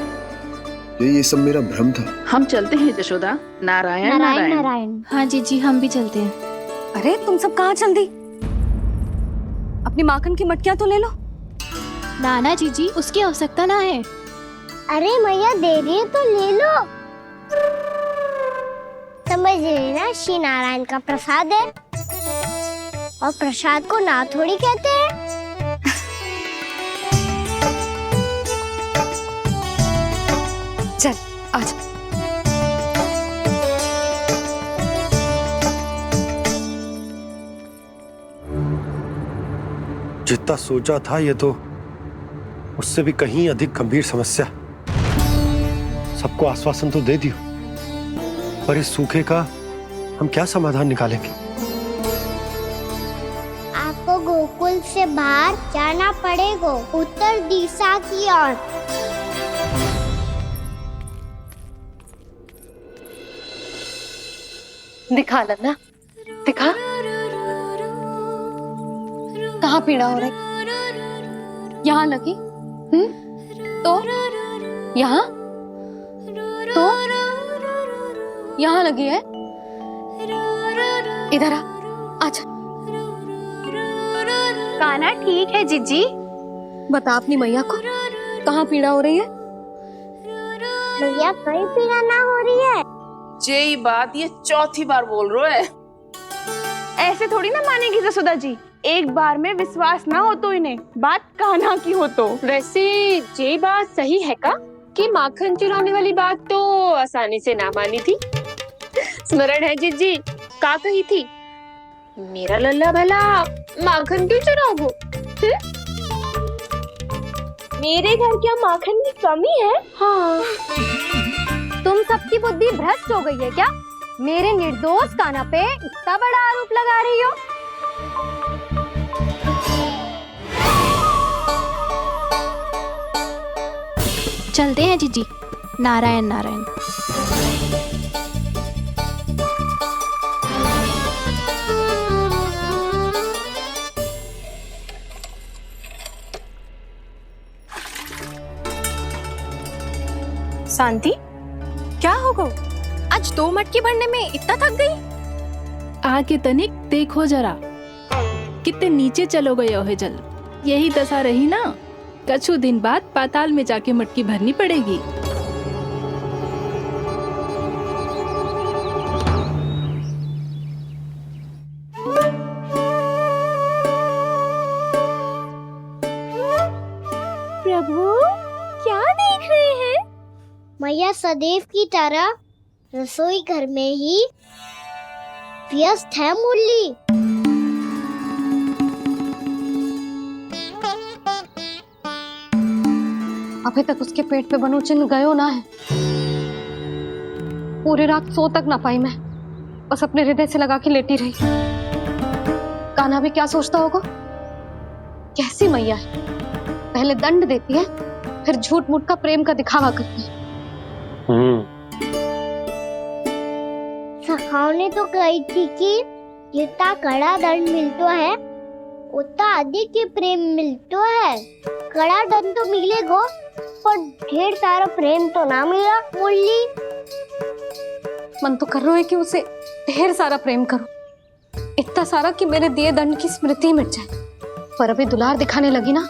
ये सब मेरा भ्रम था? हम चलते हैं जशोदा। नारायण नारायण नारायण। हाँ जीजी, हम भी चलते हैं। अरे तुम सब कहाँ चल दी? अपनी माखन की मटकियाँ तो ले लो। नाना जीजी, उसकी आवश्यकता ना है। अरे मैया दे रही है तो ले लो। समझ रही ना, श्री नारायण का प्रसाद है और प्रसाद को ना थोड़ी कहते हैं। चल आजा। जितना सोचा था ये तो उससे भी कहीं अधिक गंभीर समस्या। सबको आश्वासन तो दे दियो, पर इस सूखे का हम क्या समाधान निकालेंगे? आपको गोकुल से बाहर जाना पड़ेगा, उत्तर दिशा की ओर। दिखा लन्ना, दिखा। कहाँ पीड़ा हो रही? यहाँ लगी? तो यहाँ? तो यहाँ लगी है? इधर आ, आजा। कान्हा ठीक है जीजी। बता अपनी मैया को कहाँ पीड़ा हो रही है? मैया कहीं पीड़ा ना हो रही है। यही बात ये चौथी बार बोल रहे है। ऐसे थोड़ी ना मानेगी जसोदा जी। एक बार में विश्वास ना हो तो इन्हें, बात कान्हा की हो तो। वैसे ये बात सही है का कि माखन चुराने वाली बात तो आसानी से ना मानी थी। स्मरण है जीजी, का कही थी? मेरा लल्ला भला माखन क्यों चुराओगे? मेरे घर क्या माखन की कमी है? हाँ। तुम सबकी बुद्धि भ्रष्ट हो गई है क्या? मेरे निर्दोष कान्हा पे इतना बड़ा आरोप लगा रही हो? चलते हैं जीजी। नारायण नारायण। शांति, क्या हो गो? आज 2 मटकी भरने में इतना थक गई? आगे तनिक देखो जरा, कितने नीचे चलो गए हो जल। यही दशा रही ना, कछु दिन बाद पाताल में जाके मटकी भरनी पड़ेगी। प्रभु क्या देख रहे हैं? मैया सदैव की तरह रसोई घर में ही व्यस्त है मुरली। अभी तक उसके पेट पे बनो चिन्ह गयो ना है। पूरी रात सो तक ना पाई मैं, बस अपने हृदय से लगा के लेटी रही। कान्हा भी क्या सोचता होगा? कैसी मैया है, पहले दंड देती है, फिर झूठ मूठ का प्रेम का दिखावा करती है। सखाओ ने तो कही थी कि जितना कड़ा दंड मिलता है उतना अधिक ही प्रेम मिलता है। कड़ा दंड तो मिलेगा पर ढेर सारा प्रेम तो ना मिला मुरली। मन तो कर रहा है कि उसे ढेर सारा प्रेम करो, इतना सारा कि मेरे दिए दंड की स्मृति मिट जाए। पर अभी दुलार दिखाने लगी ना,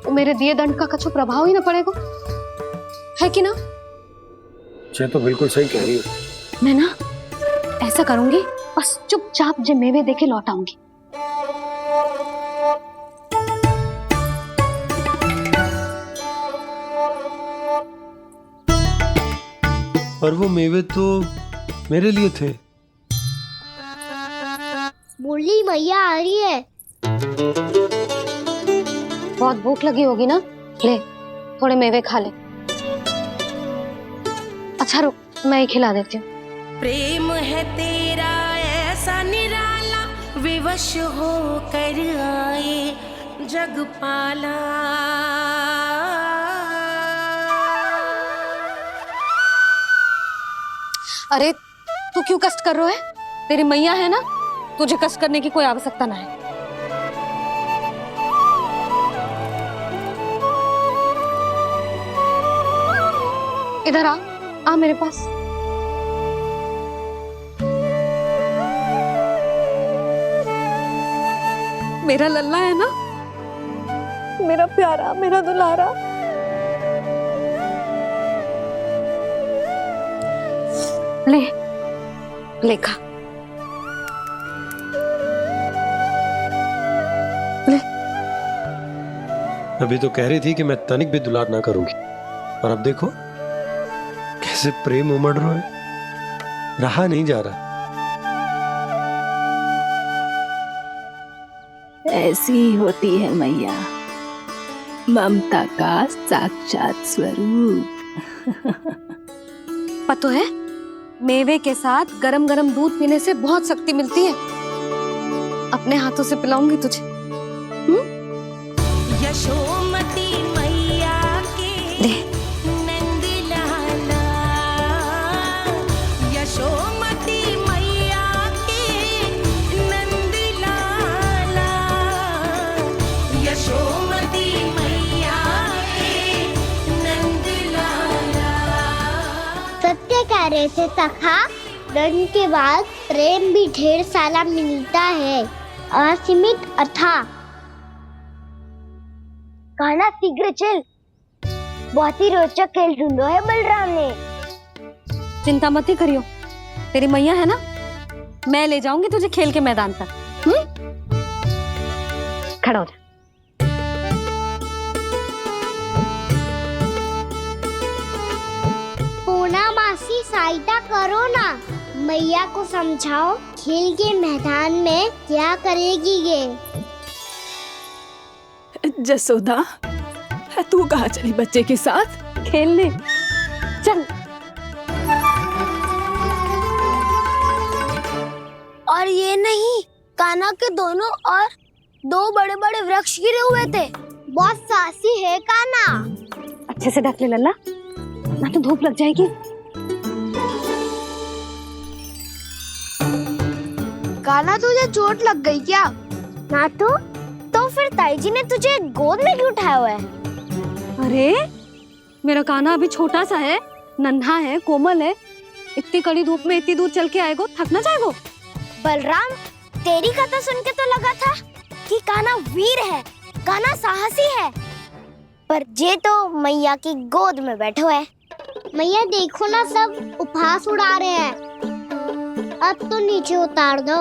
तो मेरे दिए दंड का कछु प्रभाव ही ना पड़ेगा, है कि ना? ये तो बिल्कुल सही कह रही हो। मैं ना ऐसा करूंगी, बस चुपचाप जे मेवे देके लौट आऊंगी। पर वो मेवे तो मेरे लिए थे। मुरली मैया आ रही है। बहुत भूख लगी होगी ना, ले थोड़े मेवे खा ले। अच्छा रुक, मैं ही खिला देती हूँ। प्रेम है तेरा ऐसा निराला, विवश हो कर आए जगपाला। अरे तू क्यों कष्ट कर रहा है? तेरी मैया है ना, तुझे कष्ट करने की कोई आवश्यकता ना है। इधर आ मेरे पास। मेरा लल्ला है ना, मेरा प्यारा, मेरा दुलारा। ले खा। ले। अभी तो कह रही थी कि मैं तनिक भी दुलार ना करूंगी, और अब देखो कैसे प्रेम उमड़ रहा है, रहा नहीं जा रहा। ऐसी ही होती है मैया, ममता का साक्षात स्वरूप। पता है, मेवे के साथ गरम गरम दूध पीने से बहुत शक्ति मिलती है। अपने हाथों से पिलाऊंगी तुझे। यशोमती मैया के नंद लाला, यशोमती मैया के नंद लाला, यशोमती मैया के नंद लाला। सत्य कह रहे थे सखा, दंड के बाद प्रेम भी ढेर सारा मिलता है, असीमित अथाह। कान्हा शीघ्र चल, बहुत ही रोचक खेल ढूंढो है बलराम ने। चिंता मत ही करियो, तेरी मैया है ना, मैं ले जाऊंगी तुझे खेल के मैदान तक। खड़ा हो जा। पूना मासी सहायता करो ना, मैया को समझाओ खेल के मैदान में क्या करेगी ये। जसोदा, तू कहाँ चली बच्चे के साथ? खेलने चल। और ये नहीं, कान्हा के दोनों और दो बड़े बड़े वृक्ष गिरे हुए थे। बहुत साहसी है कान्हा। अच्छे से ढक ले लल्ला, ना तो धूप लग जाएगी। कान्हा तुझे चोट लग गई क्या? ना तो फिर ताई जी ने तुझे गोद में क्यों उठाया हुआ है? अरे मेरा कान्हा अभी छोटा सा है, नन्हा है, कोमल है। इतनी कड़ी धूप में इतनी दूर चल के आएगो, थक ना जाएगो। बलराम, तेरी कथा सुन के तो लगा था कि कान्हा वीर है, कान्हा साहसी है, पर जे तो मैया की गोद में बैठो है। मैया देखो ना, सब उपहास उड़ा रहे हैं। अब तो नीचे उतार दो।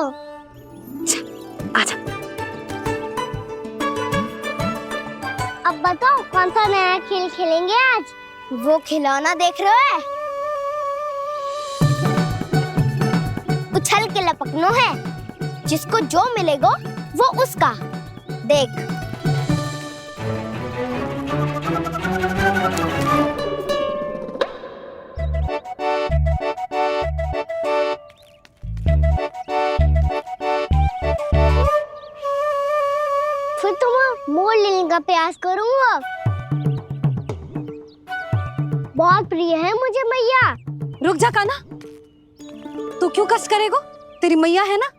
आजा। अब बताओ कौन सा नया खेल खेलेंगे आज? वो खिलौना देख रहे हो? उछल के लपकनो है, जिसको जो मिलेगा वो उसका। देख। फिर तुम मोड़ लेने का प्रयास करूंगा। बहुत प्रिय है मुझे मैया। रुक जा कान्हा, तू क्यों कष्ट करेगो? तेरी मैया है ना।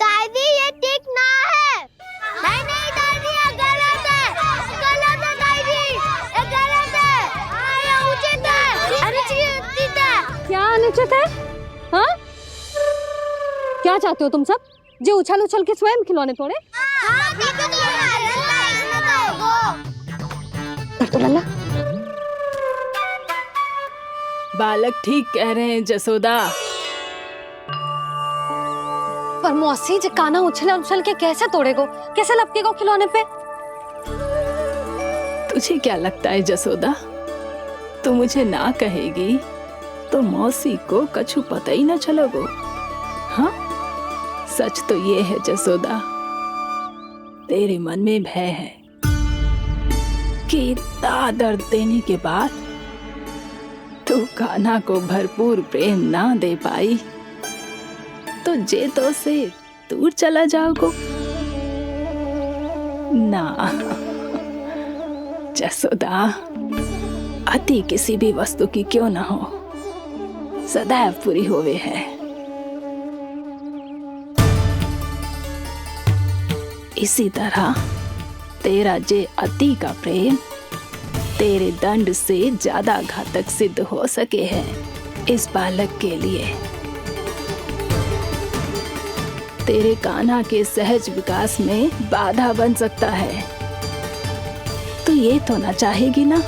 दादी ये ठीक ना है। नहीं नहीं दादी, ये गलत है, गलत है दादी, ये गलत है, ये उचित है, अनुचित है। क्या अनुचित है? हाँ? क्या चाहते हो तुम सब? जो उछल उछल के स्वयं खिलौने तोड़े? तो लल्ला, बालक ठीक कह रहे हैं जसोदा। पर मौसी, जे कान्हा उछल उछल के कैसे तोड़ेगो, कैसे लपकेगो खिलौने पे? तुझे क्या लगता है जसोदा, तू मुझे ना कहेगी तो मौसी को कछु पता ही न चलोगो। हाँ, सच तो ये है जसोदा, तेरे मन में भय है कि इतना दर्द देने के बाद तू कान्हा को भरपूर प्रेम ना दे पाई तो जेतो से दूर चला जाओगो ना। जसोदा, अति किसी भी वस्तु की क्यों ना हो, सदैव पूरी होवे है। इसी तरह तेरा जे अति का प्रेम तेरे दंड से ज्यादा घातक सिद्ध हो सके है इस बालक के लिए। तेरे कान्हा के सहज विकास में बाधा बन सकता है, तो ये तो ना चाहेगी ना?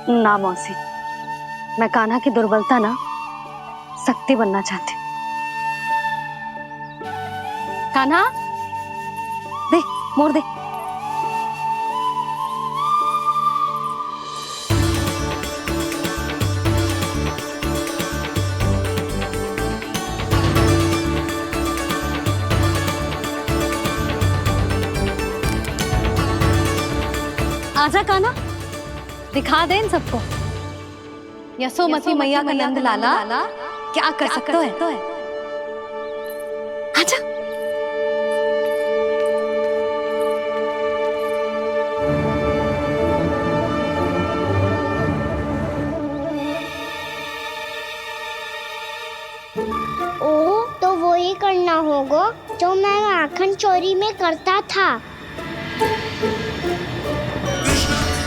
ना मौसी, मैं कान्हा की दुर्बलता ना शक्ति बनना चाहती। कान्हा, दे मोड़ दे। आजा कान्हा, दिखा दे इन सबको यशोमती मैया का नंद लाला क्या कर सकता है। आजा। ओ, तो वो ही करना होगा जो मैं माखन चोरी में करता था।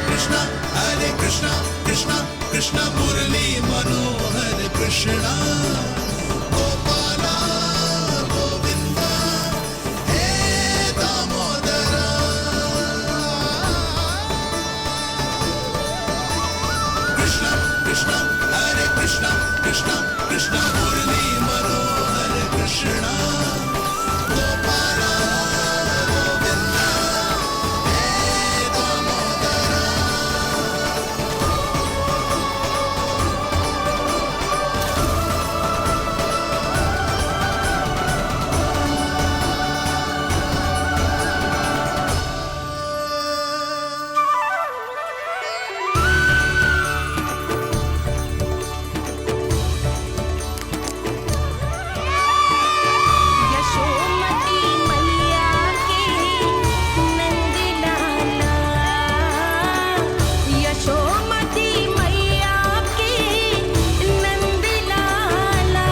कृष्णा हरे कृष्णा कृष्णा कृष्णा मुरली मनोहर कृष्णा गोपाला गोविंदा हे दामोदरा। कृष्णा कृष्णा हरे कृष्णा कृष्णा कृष्णा मुरली मनोहर कृष्णा गोपाला गोविंदा हे दामोदरा। यशोमती मैया के नंद लाला, यशोमती मैया के नंद लाला।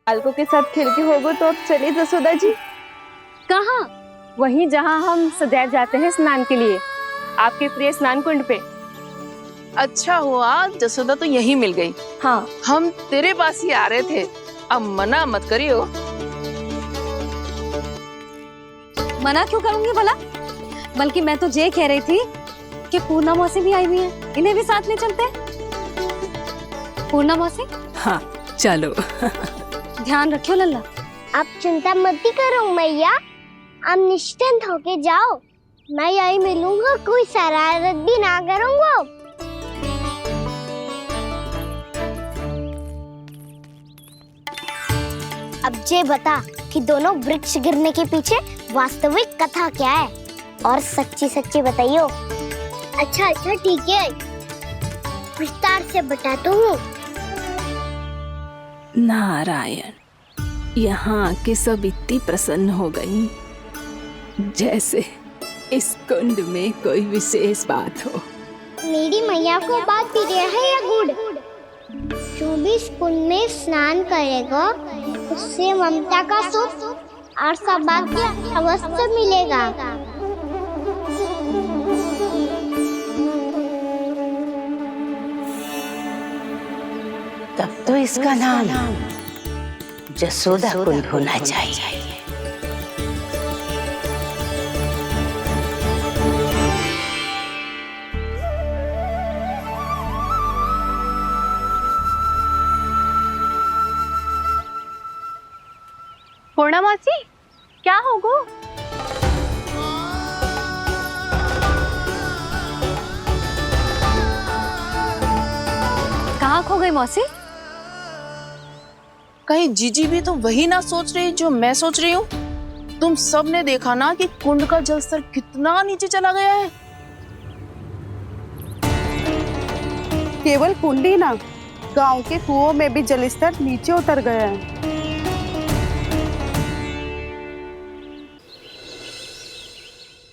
बालकों के साथ खेल के होगो तो अब चलिए जसोदा जी। कहाँ? वहीं जहाँ हम सदैव जाते हैं स्नान के लिए, आपके प्रिय स्नान कुंड पे। अच्छा हुआ जसोदा तो यहीं मिल गई। हाँ, हम तेरे पास ही आ रहे थे, अब मना मत करियो। मना क्यों करूंगी भला? बल्कि मैं तो ये कह रही थी कि पूर्णा मौसी भी आई हुई है, इन्हें भी साथ ले चलते हैं। पूर्णा मौसी, हाँ चलो। ध्यान रखियो लल्ला। आप चिंता मत करो मैया, आप निश्चिंत होके जाओ, मैं यही मिलूंगा, कोई शरारत भी ना करूंगा। अब ये बता कि दोनों वृक्ष गिरने के पीछे वास्तविक कथा क्या है, और सच्ची सच्ची बताइयो। अच्छा अच्छा ठीक है, विस्तार से बताता हूँ। नारायण, यहाँ के सब इतनी प्रसन्न हो गई जैसे इस कुंड में कोई विशेष बात हो। मेरी मैया को बात प्रिय है या गुड़? जो भी इस कुंड में स्नान करेगा उससे ममता का सुख और सौभाग्य अवश्य मिलेगा। तब तो इसका नाम जसोदा कुंड होना चाहिए। पूर्णा मासी क्या होगो? कहाँ खो गई मौसी? कहीं जीजी भी तो वही ना सोच रही जो मैं सोच रही हूँ? तुम सब ने देखा ना कि कुंड का जलस्तर कितना नीचे चला गया है। केवल कुंड ही ना, गांव के कुओं में भी जलस्तर नीचे उतर गया है।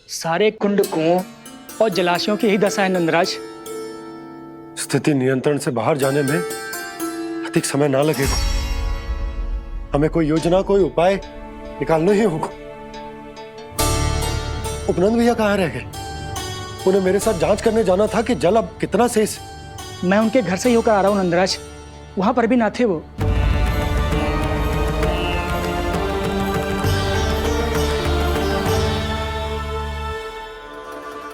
सारे कुंड कुओं और जलाशयों की ही दशा है नंदराज। स्थिति नियंत्रण से बाहर जाने में अधिक समय ना लगेगा। हमें कोई योजना, कोई उपाय निकालना ही होगा। उपनंद भैया कहाँ रह गए? उन्हें मेरे साथ जांच करने जाना था कि जल अब कितना शेष। मैं उनके घर से ही होकर आ रहा हूँ नंदराज, वहां पर भी ना थे वो।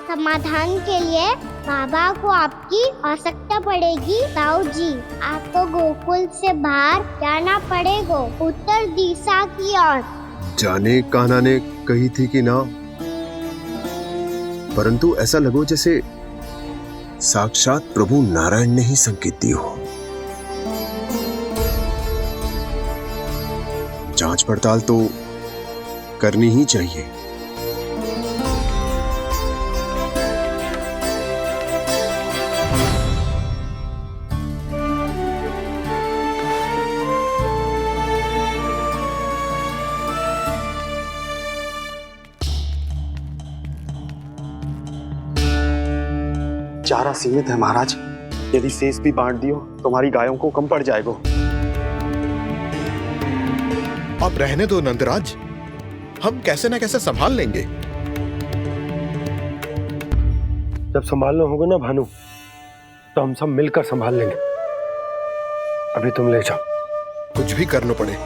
समाधान के लिए बाबा को आपकी आवश्यकता पड़ेगी। ताऊ जी, आपको गोकुल से बाहर जाना पड़ेगा, उत्तर दिशा की ओर। जाने कान्हा ने कही थी कि ना, परंतु ऐसा लगो जैसे साक्षात प्रभु नारायण ने ही संकेत दी हो। जांच पड़ताल तो करनी ही चाहिए। चारा सीमित है महाराज, यदि शेष भी बांट दियो तो हमारी गायों को कम पड़ जाएगा। अब रहने दो नंदराज, हम कैसे ना कैसे संभाल लेंगे। जब संभालना होगा ना भानु, तो हम सब मिलकर संभाल लेंगे। अभी तुम ले जाओ। कुछ भी करना पड़े,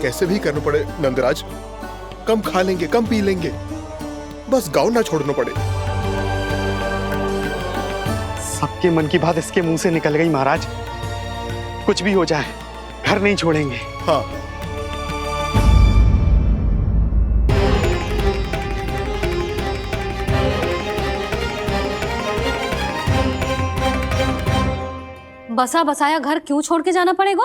कैसे भी करना पड़े नंदराज, कम खा लेंगे, कम पी लेंगे, बस गाँव ना छोड़ना पड़े। सबके मन की बात इसके मुंह से निकल गई महाराज। कुछ भी हो जाए घर नहीं छोड़ेंगे। हाँ, बसा बसाया घर क्यों छोड़ के जाना पड़ेगा?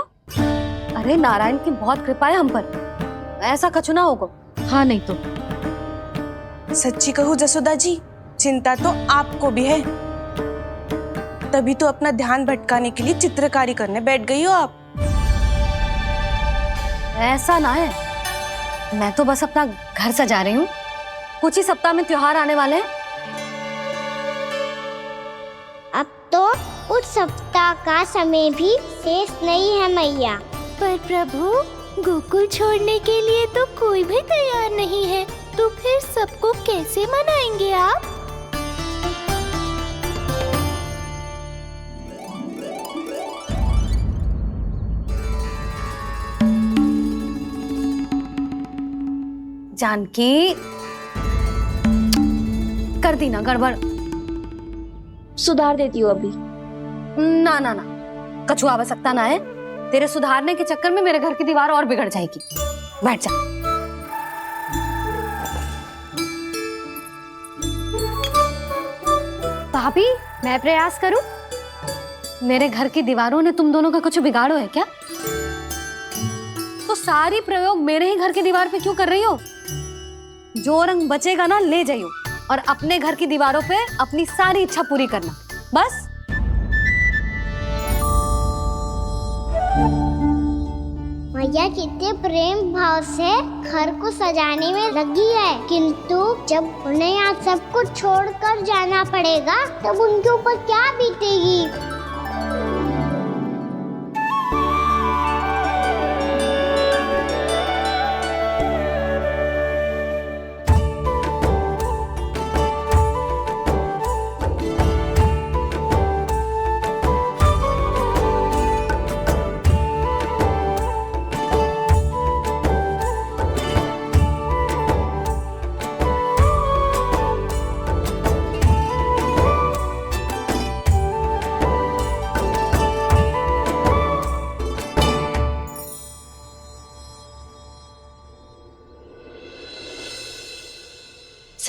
अरे नारायण की बहुत कृपा है हम पर, ऐसा कछु ना होगा। हाँ नहीं तो। सच्ची कहूँ जसोदा जी, चिंता तो आपको भी है, तभी तो अपना ध्यान भटकाने के लिए चित्रकारी करने बैठ गई हो आप। ऐसा ना है, मैं तो बस अपना घर सजा रही हूँ। कुछ ही सप्ताह में त्योहार आने वाले हैं। अब तो उस सप्ताह का समय भी शेष नहीं है मैया। पर प्रभु, गोकुल छोड़ने के लिए तो कोई भी तैयार नहीं है, तो फिर सबको कैसे मनाएंगे आप? जानकी, कर दी ना गड़बड़। सुधार देती हूँ अभी। ना ना ना, कछु आवश्यकता ना है। तेरे सुधारने के चक्कर में मेरे घर की दीवार और बिगड़ जाएगी। बैठ जा। भाभी, मैं प्रयास करूं? मेरे घर की दीवारों ने तुम दोनों का कुछ बिगाड़ो है क्या? तो सारी प्रयोग मेरे ही घर की दीवार पे क्यों कर रही हो? जो रंग बचेगा ना ले जाइयो, और अपने घर की दीवारों पे अपनी सारी इच्छा पूरी करना, बस। मैया कितने प्रेम भाव से घर को सजाने में लगी है, किंतु जब उन्हें यहाँ सब कुछ छोड़कर जाना पड़ेगा तब उनके ऊपर क्या बीतेगी?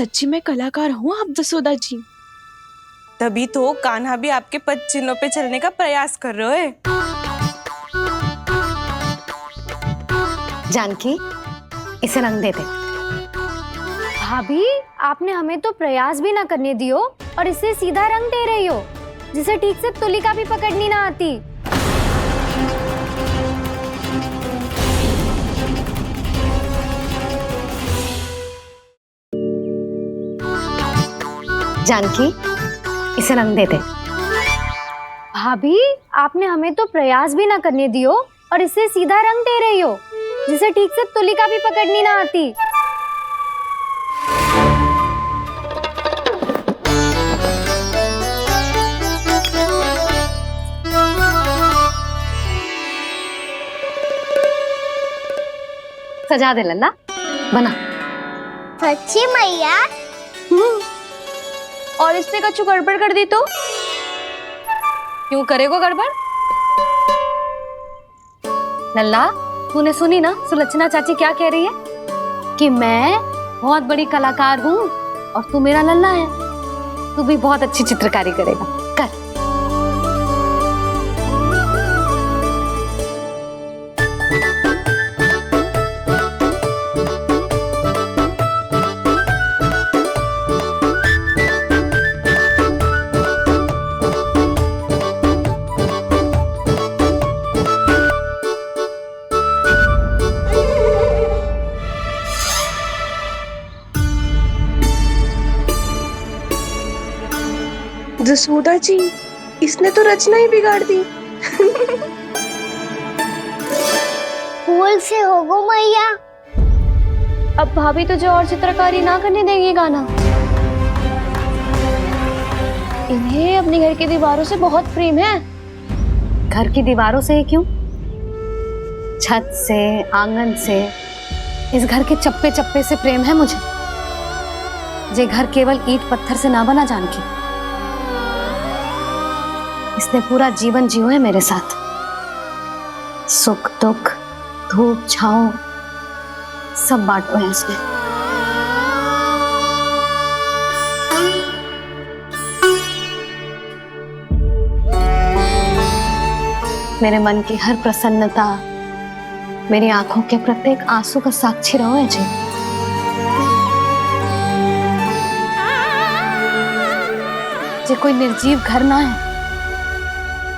सच्ची में कलाकार हूँ आप जसोदा जी। तभी तो कान्हा भी आपके पद चिन्हों पे चलने का प्रयास कर रहे है। जानकी, इसे रंग दे दे। भाभी, आपने हमें तो प्रयास भी ना करने दियो और इसे सीधा रंग दे रही हो, जिसे ठीक से तुलिका भी पकड़नी ना आती। जानकी, इसे रंग दे दे। भाभी, आपने हमें तो प्रयास भी ना करने दियो और इसे सीधा रंग दे रही हो, जिसे ठीक से तुलिका भी पकड़नी ना आती। सजा दे लल्ला, बना। सच्ची मैया? और इसने कछु गड़बड़ कर दी तो? क्यों करेगो गड़बड़? लल्ला, तूने सुनी ना सुलक्षणा चाची क्या कह रही है? कि मैं बहुत बड़ी कलाकार हूँ और तू मेरा लल्ला है। तू भी बहुत अच्छी चित्रकारी करेगा, कर। जसोदा जी, इसने तो रचना ही बिगाड़ दी। फूल से होगो मैया। अब भाभी तुझे और चित्रकारी ना करने देंगी गाना। इन्हें अपने घर की दीवारों से बहुत प्रेम है। घर की दीवारों से ही क्यों? छत से, आंगन से, इस घर के चप्पे चप्पे से प्रेम है मुझे। ये घर केवल ईंट पत्थर से ना बना जानकी। इसने पूरा जीवन जियो है मेरे साथ। सुख दुख, धूप छांव सब बांटो है इसने। मेरे मन की हर प्रसन्नता, मेरी आंखों के प्रत्येक आंसू का साक्षी रहो है जी। ये कोई निर्जीव घर ना है,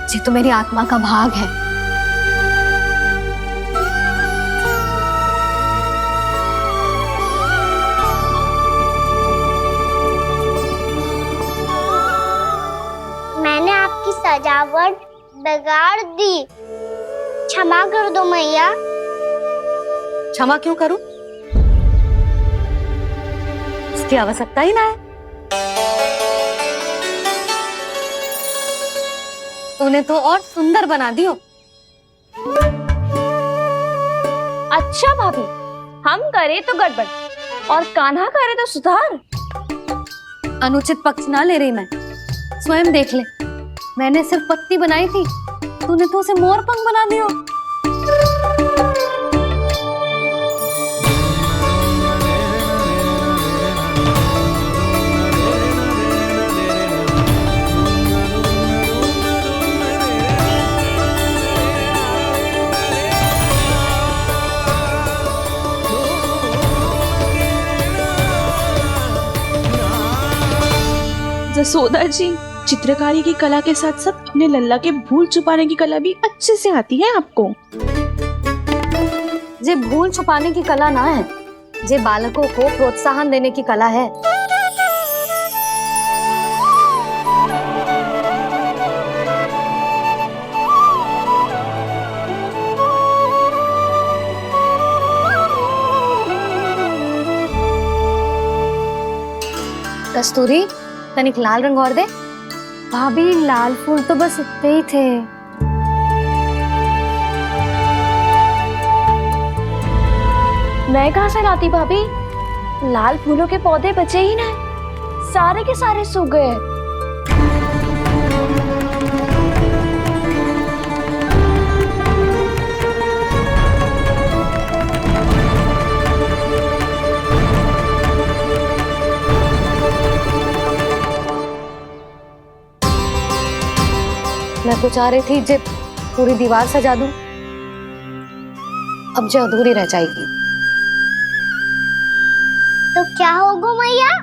ये तो मेरी आत्मा का भाग है। मैंने आपकी सजावट बिगाड़ दी, क्षमा कर दो मैया। क्षमा क्यों करूं? इसकी आवश्यकता ही ना है। तूने तो और सुंदर बना दियो। अच्छा भाभी, हम करे तो गड़बड़ और कान्हा करे तो सुधार। अनुचित पक्ष ना ले रही मैं, स्वयं देख ले। मैंने सिर्फ पत्ती बनाई थी, तूने तो उसे मोर पंख बना दियो। जसोदा जी, चित्रकारी की कला के साथ साथ अपने लल्ला के भूल छुपाने की कला भी अच्छे से आती है आपको। ये भूल छुपाने की कला ना है, ये बालकों को प्रोत्साहन देने की कला है। कस्तूरी, तनिक लाल रंग और दे। भाभी, लाल फूल तो बस इतने ही थे। मैं कहाँ से लाती भाभी? लाल फूलों के पौधे बचे ही ना, सारे के सारे सूख गए। मैं तो चाह रही थी जे पूरी दीवार सजा दूं, अब जो अधूरी रह जाएगी। तो क्या होगा मैया,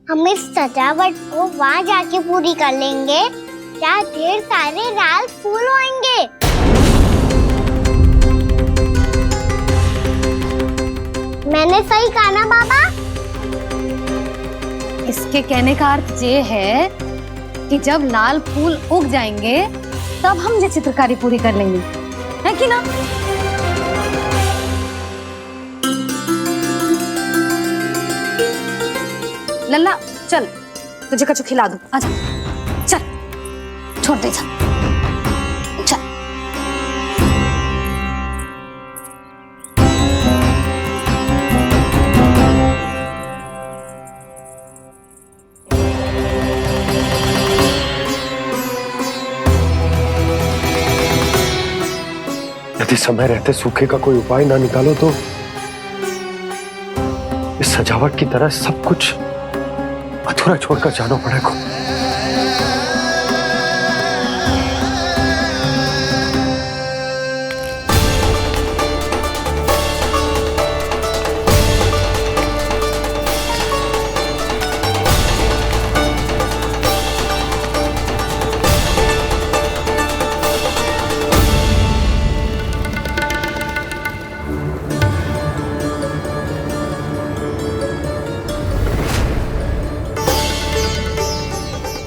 हम इस सजावट को वहाँ जाके पूरी कर लेंगे जहाँ ढेर सारे लाल फूल होंगे। मैंने सही कहा ना बाबा? इसके कहने का अर्थ ये है कि जब लाल फूल उग जाएंगे तब हम ये चित्रकारी पूरी कर लेंगे, है कि ना? लल्ला चल, तुझे कछु खिला दूं, आजा, चल, छोड़ दे, चल। यदि समय रहते सूखे का कोई उपाय ना निकालो तो इस सजावट की तरह सब कुछ अधूरा छोड़कर जाना पड़ेगा।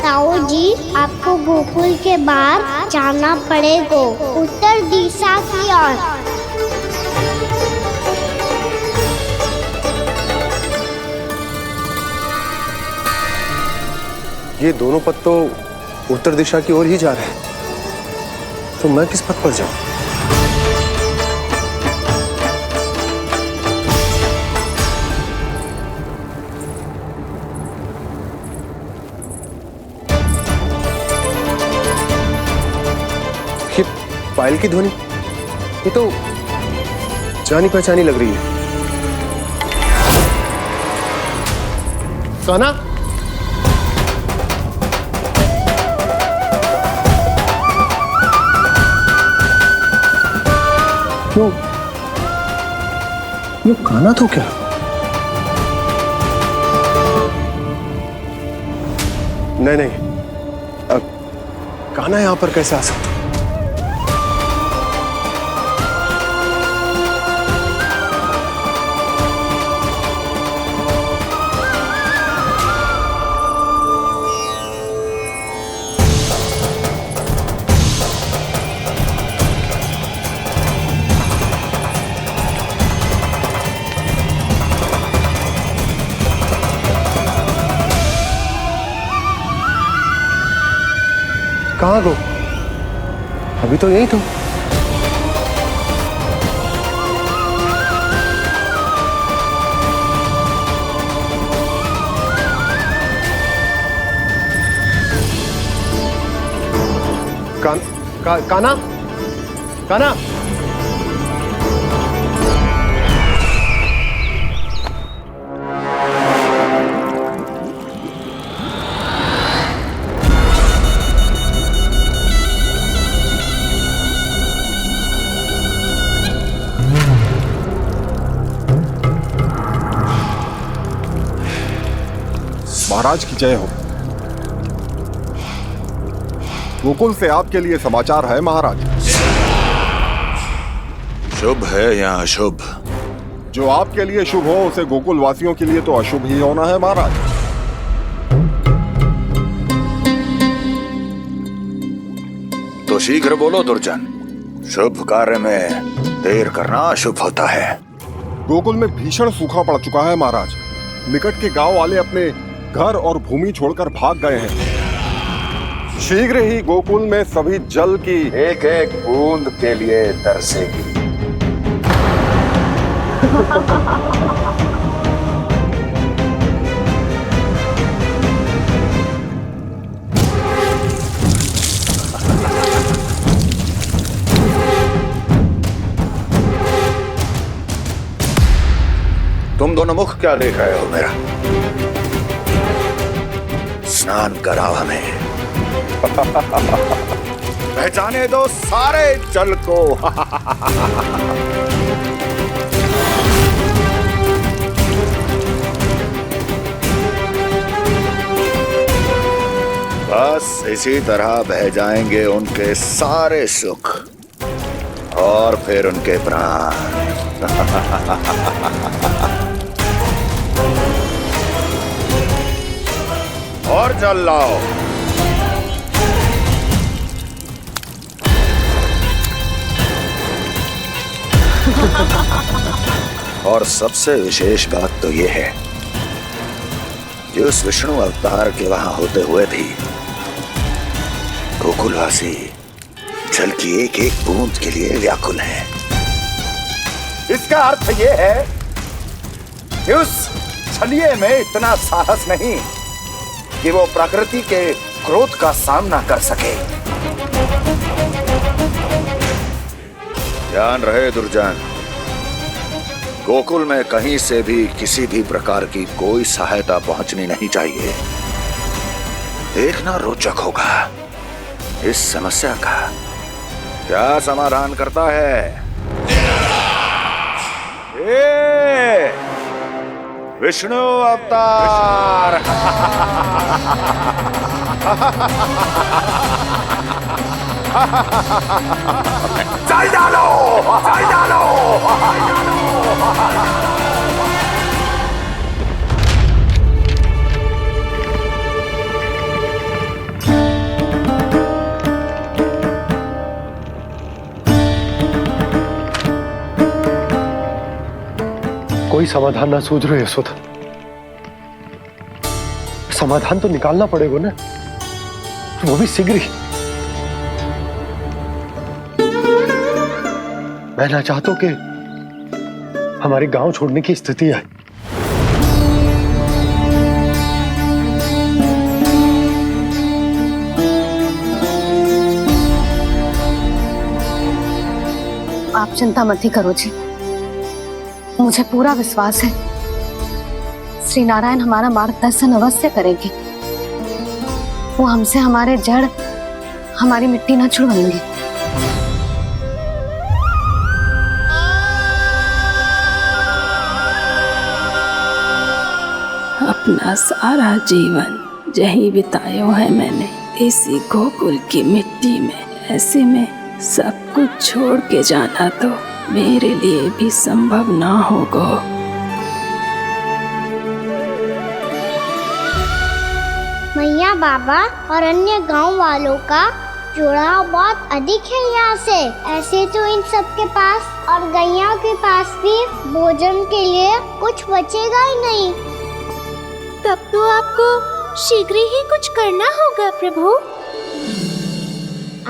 ताऊ जी, आपको गोकुल के बाहर जाना पड़ेगा, उत्तर दिशा की ओर। ये दोनों पथ तो उत्तर दिशा की ओर ही जा रहे हैं, तो मैं किस पथ पर जाऊं? पायल की ध्वनि, ये तो जानी पहचानी लग रही है। कान्हा, क्यों? ये कान्हा तो क्या? नहीं नहीं, अब कान्हा यहां पर कैसे आ सकता? कहाँ गो? अभी तो यही तुम। कान्हा, कान्हा, महाराज की जय हो। गोकुल से आपके लिए समाचार है महाराज। शुभ है या अशुभ? जो आपके लिए शुभ हो उसे गोकुल वासियों के लिए तो अशुभ ही होना है महाराज। तो शीघ्र बोलो दुर्जन, शुभ कार्य में देर करना अशुभ होता है। गोकुल में भीषण सूखा पड़ चुका है महाराज। निकट के गांव वाले अपने घर और भूमि छोड़कर भाग गए हैं। शीघ्र ही गोकुल में सभी जल की एक एक बूंद के लिए तरसेगी। तुम दोनों मुख क्या देख रहे हो मेरा? स्नान कराओ हमें। पहचाने दो सारे जल को। बस इसी तरह बह जाएंगे उनके सारे सुख और फिर उनके प्राण। और जल लाओ। और सबसे विशेष बात तो ये है कि उस विष्णु अवतार के वहां होते हुए भी गोकुलवासी जल की एक एक बूंद के लिए व्याकुल है। इसका अर्थ ये है कि उस छलिए में इतना साहस नहीं कि वो प्रकृति के क्रोध का सामना कर सके। ध्यान रहे दुर्जन, गोकुल में कहीं से भी किसी भी प्रकार की कोई सहायता पहुंचनी नहीं चाहिए। देखना रोचक होगा इस समस्या का क्या समाधान करता है। ए, विष्णु अवतार। चल डालो, चल डालो। कोई समाधान ना सूझ रहे यशोदा। समाधान तो निकालना पड़ेगा ना, वो भी शीघ्र ही। मैं ना चाहता कि हमारे गांव छोड़ने की स्थिति आए। आप चिंता मत ही करो जी, मुझे पूरा विश्वास है श्री नारायण हमारा मार्गदर्शन अवश्य करेंगे। वो हमसे हमारे जड़, हमारी मिट्टी ना छुड़वाएंगे। अपना सारा जीवन यही बिताया है मैंने, इसी गोकुल की मिट्टी में। ऐसे में सब कुछ छोड़ के जाना तो मेरे लिए भी संभव ना होगा। मैया, बाबा और अन्य गांव वालों का जुड़ाव बहुत अधिक है यहाँ से। ऐसे तो इन सब के पास और गैया के पास भी भोजन के लिए कुछ बचेगा ही नहीं। तब तो आपको शीघ्र ही कुछ करना होगा प्रभु।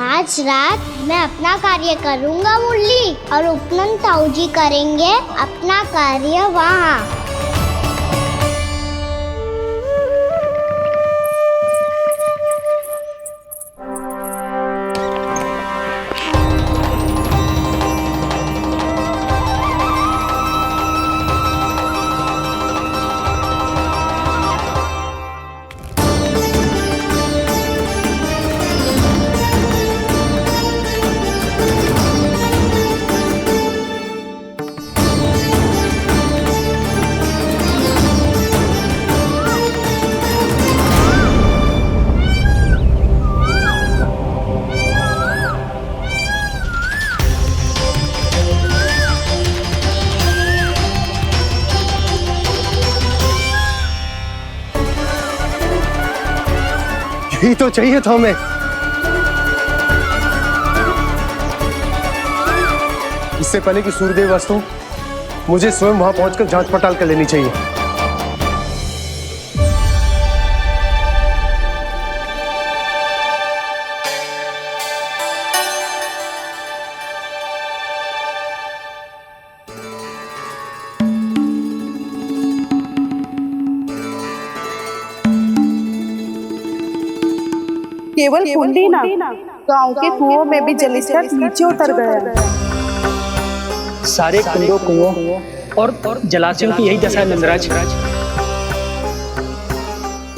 आज रात मैं अपना कार्य करूँगा मुरली, और उपनंद ताऊ जी करेंगे अपना कार्य वहाँ। यही तो चाहिए था हमें। इससे पहले कि सूर्यदेव अस्तु, मुझे स्वयं वहां पहुंचकर जांच पड़ताल कर लेनी चाहिए। केवल कुंडी ना, गांव के कुओं में भी जलस्तर नीचे उतर गया। सारे कुंडों, कुओं और जलाशयों की यही दशा है नंदराज।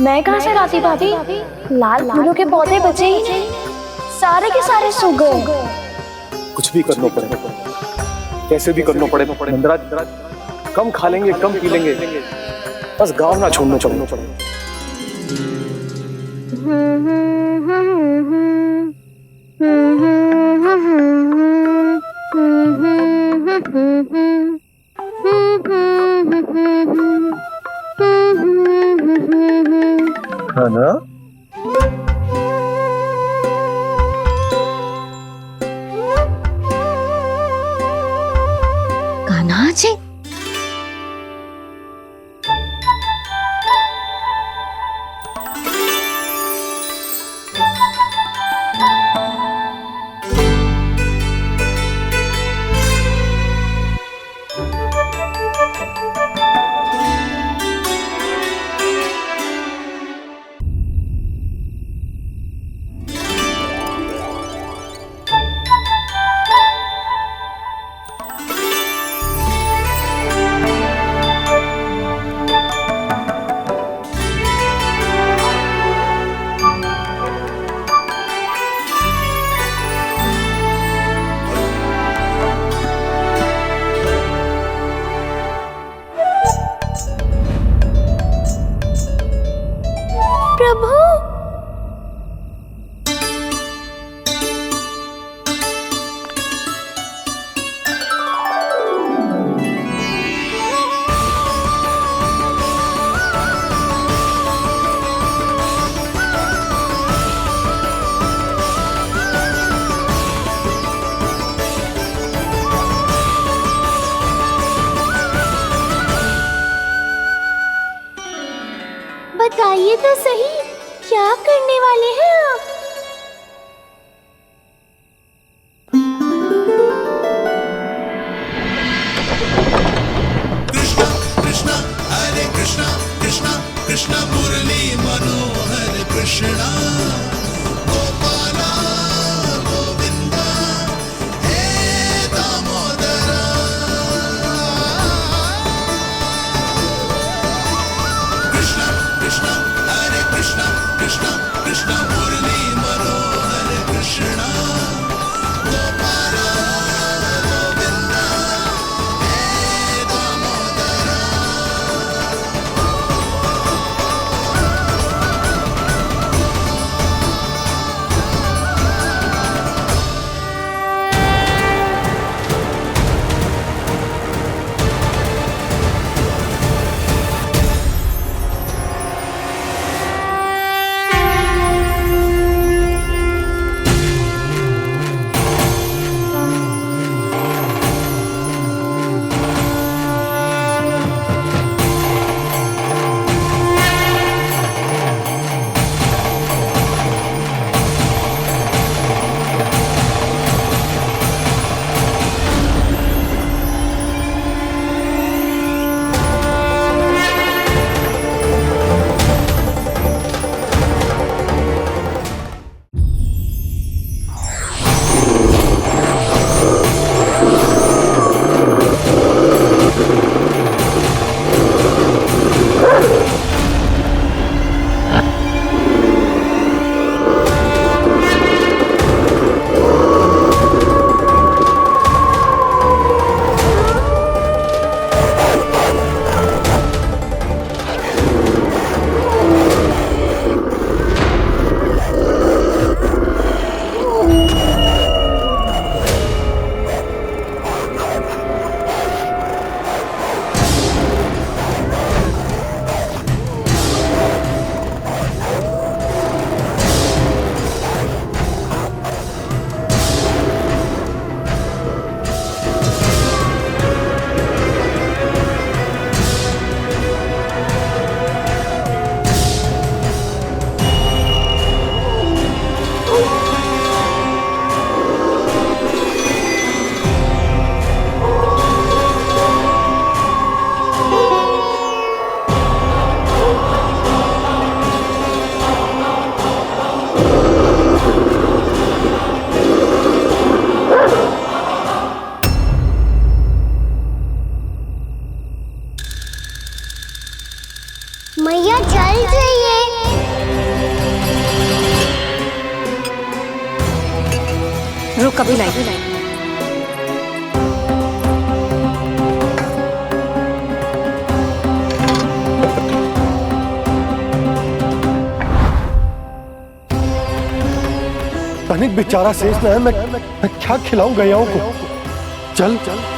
मैं कहाँ से लाती भाभी? लाल फूलों के पौधे बचे ही नहीं। सारे के सारे सो गए। कुछ भी करना पड़े, कैसे भी करना पड़े नंदराज, कम खा लेंगे, कम पी लेंगे, बस गांव ना छोड़ना चाहिए। है ना? कान्हा जी, प्रभु, बताइए तो सही, क्या करने वाले हैं आप? कृष्णा हरे कृष्णा कृष्णा कृष्णा मुरली मनोहर कृष्णा गोपाला गोविंदा हे दामोदरा कृष्णा कृष्णा हरे कृष्णा कृष्णा कृष्णा मुरली रुक अभी लाई। तनिक बेचारा शेष न है, मैं क्या खिलाऊं गयाओं को। चल चल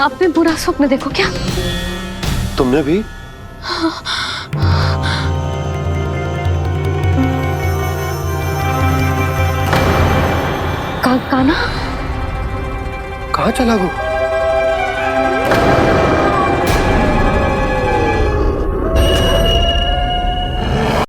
आपने बुरा स्वप्न देखो क्या? तुमने भी? काना कहाँ चला गो?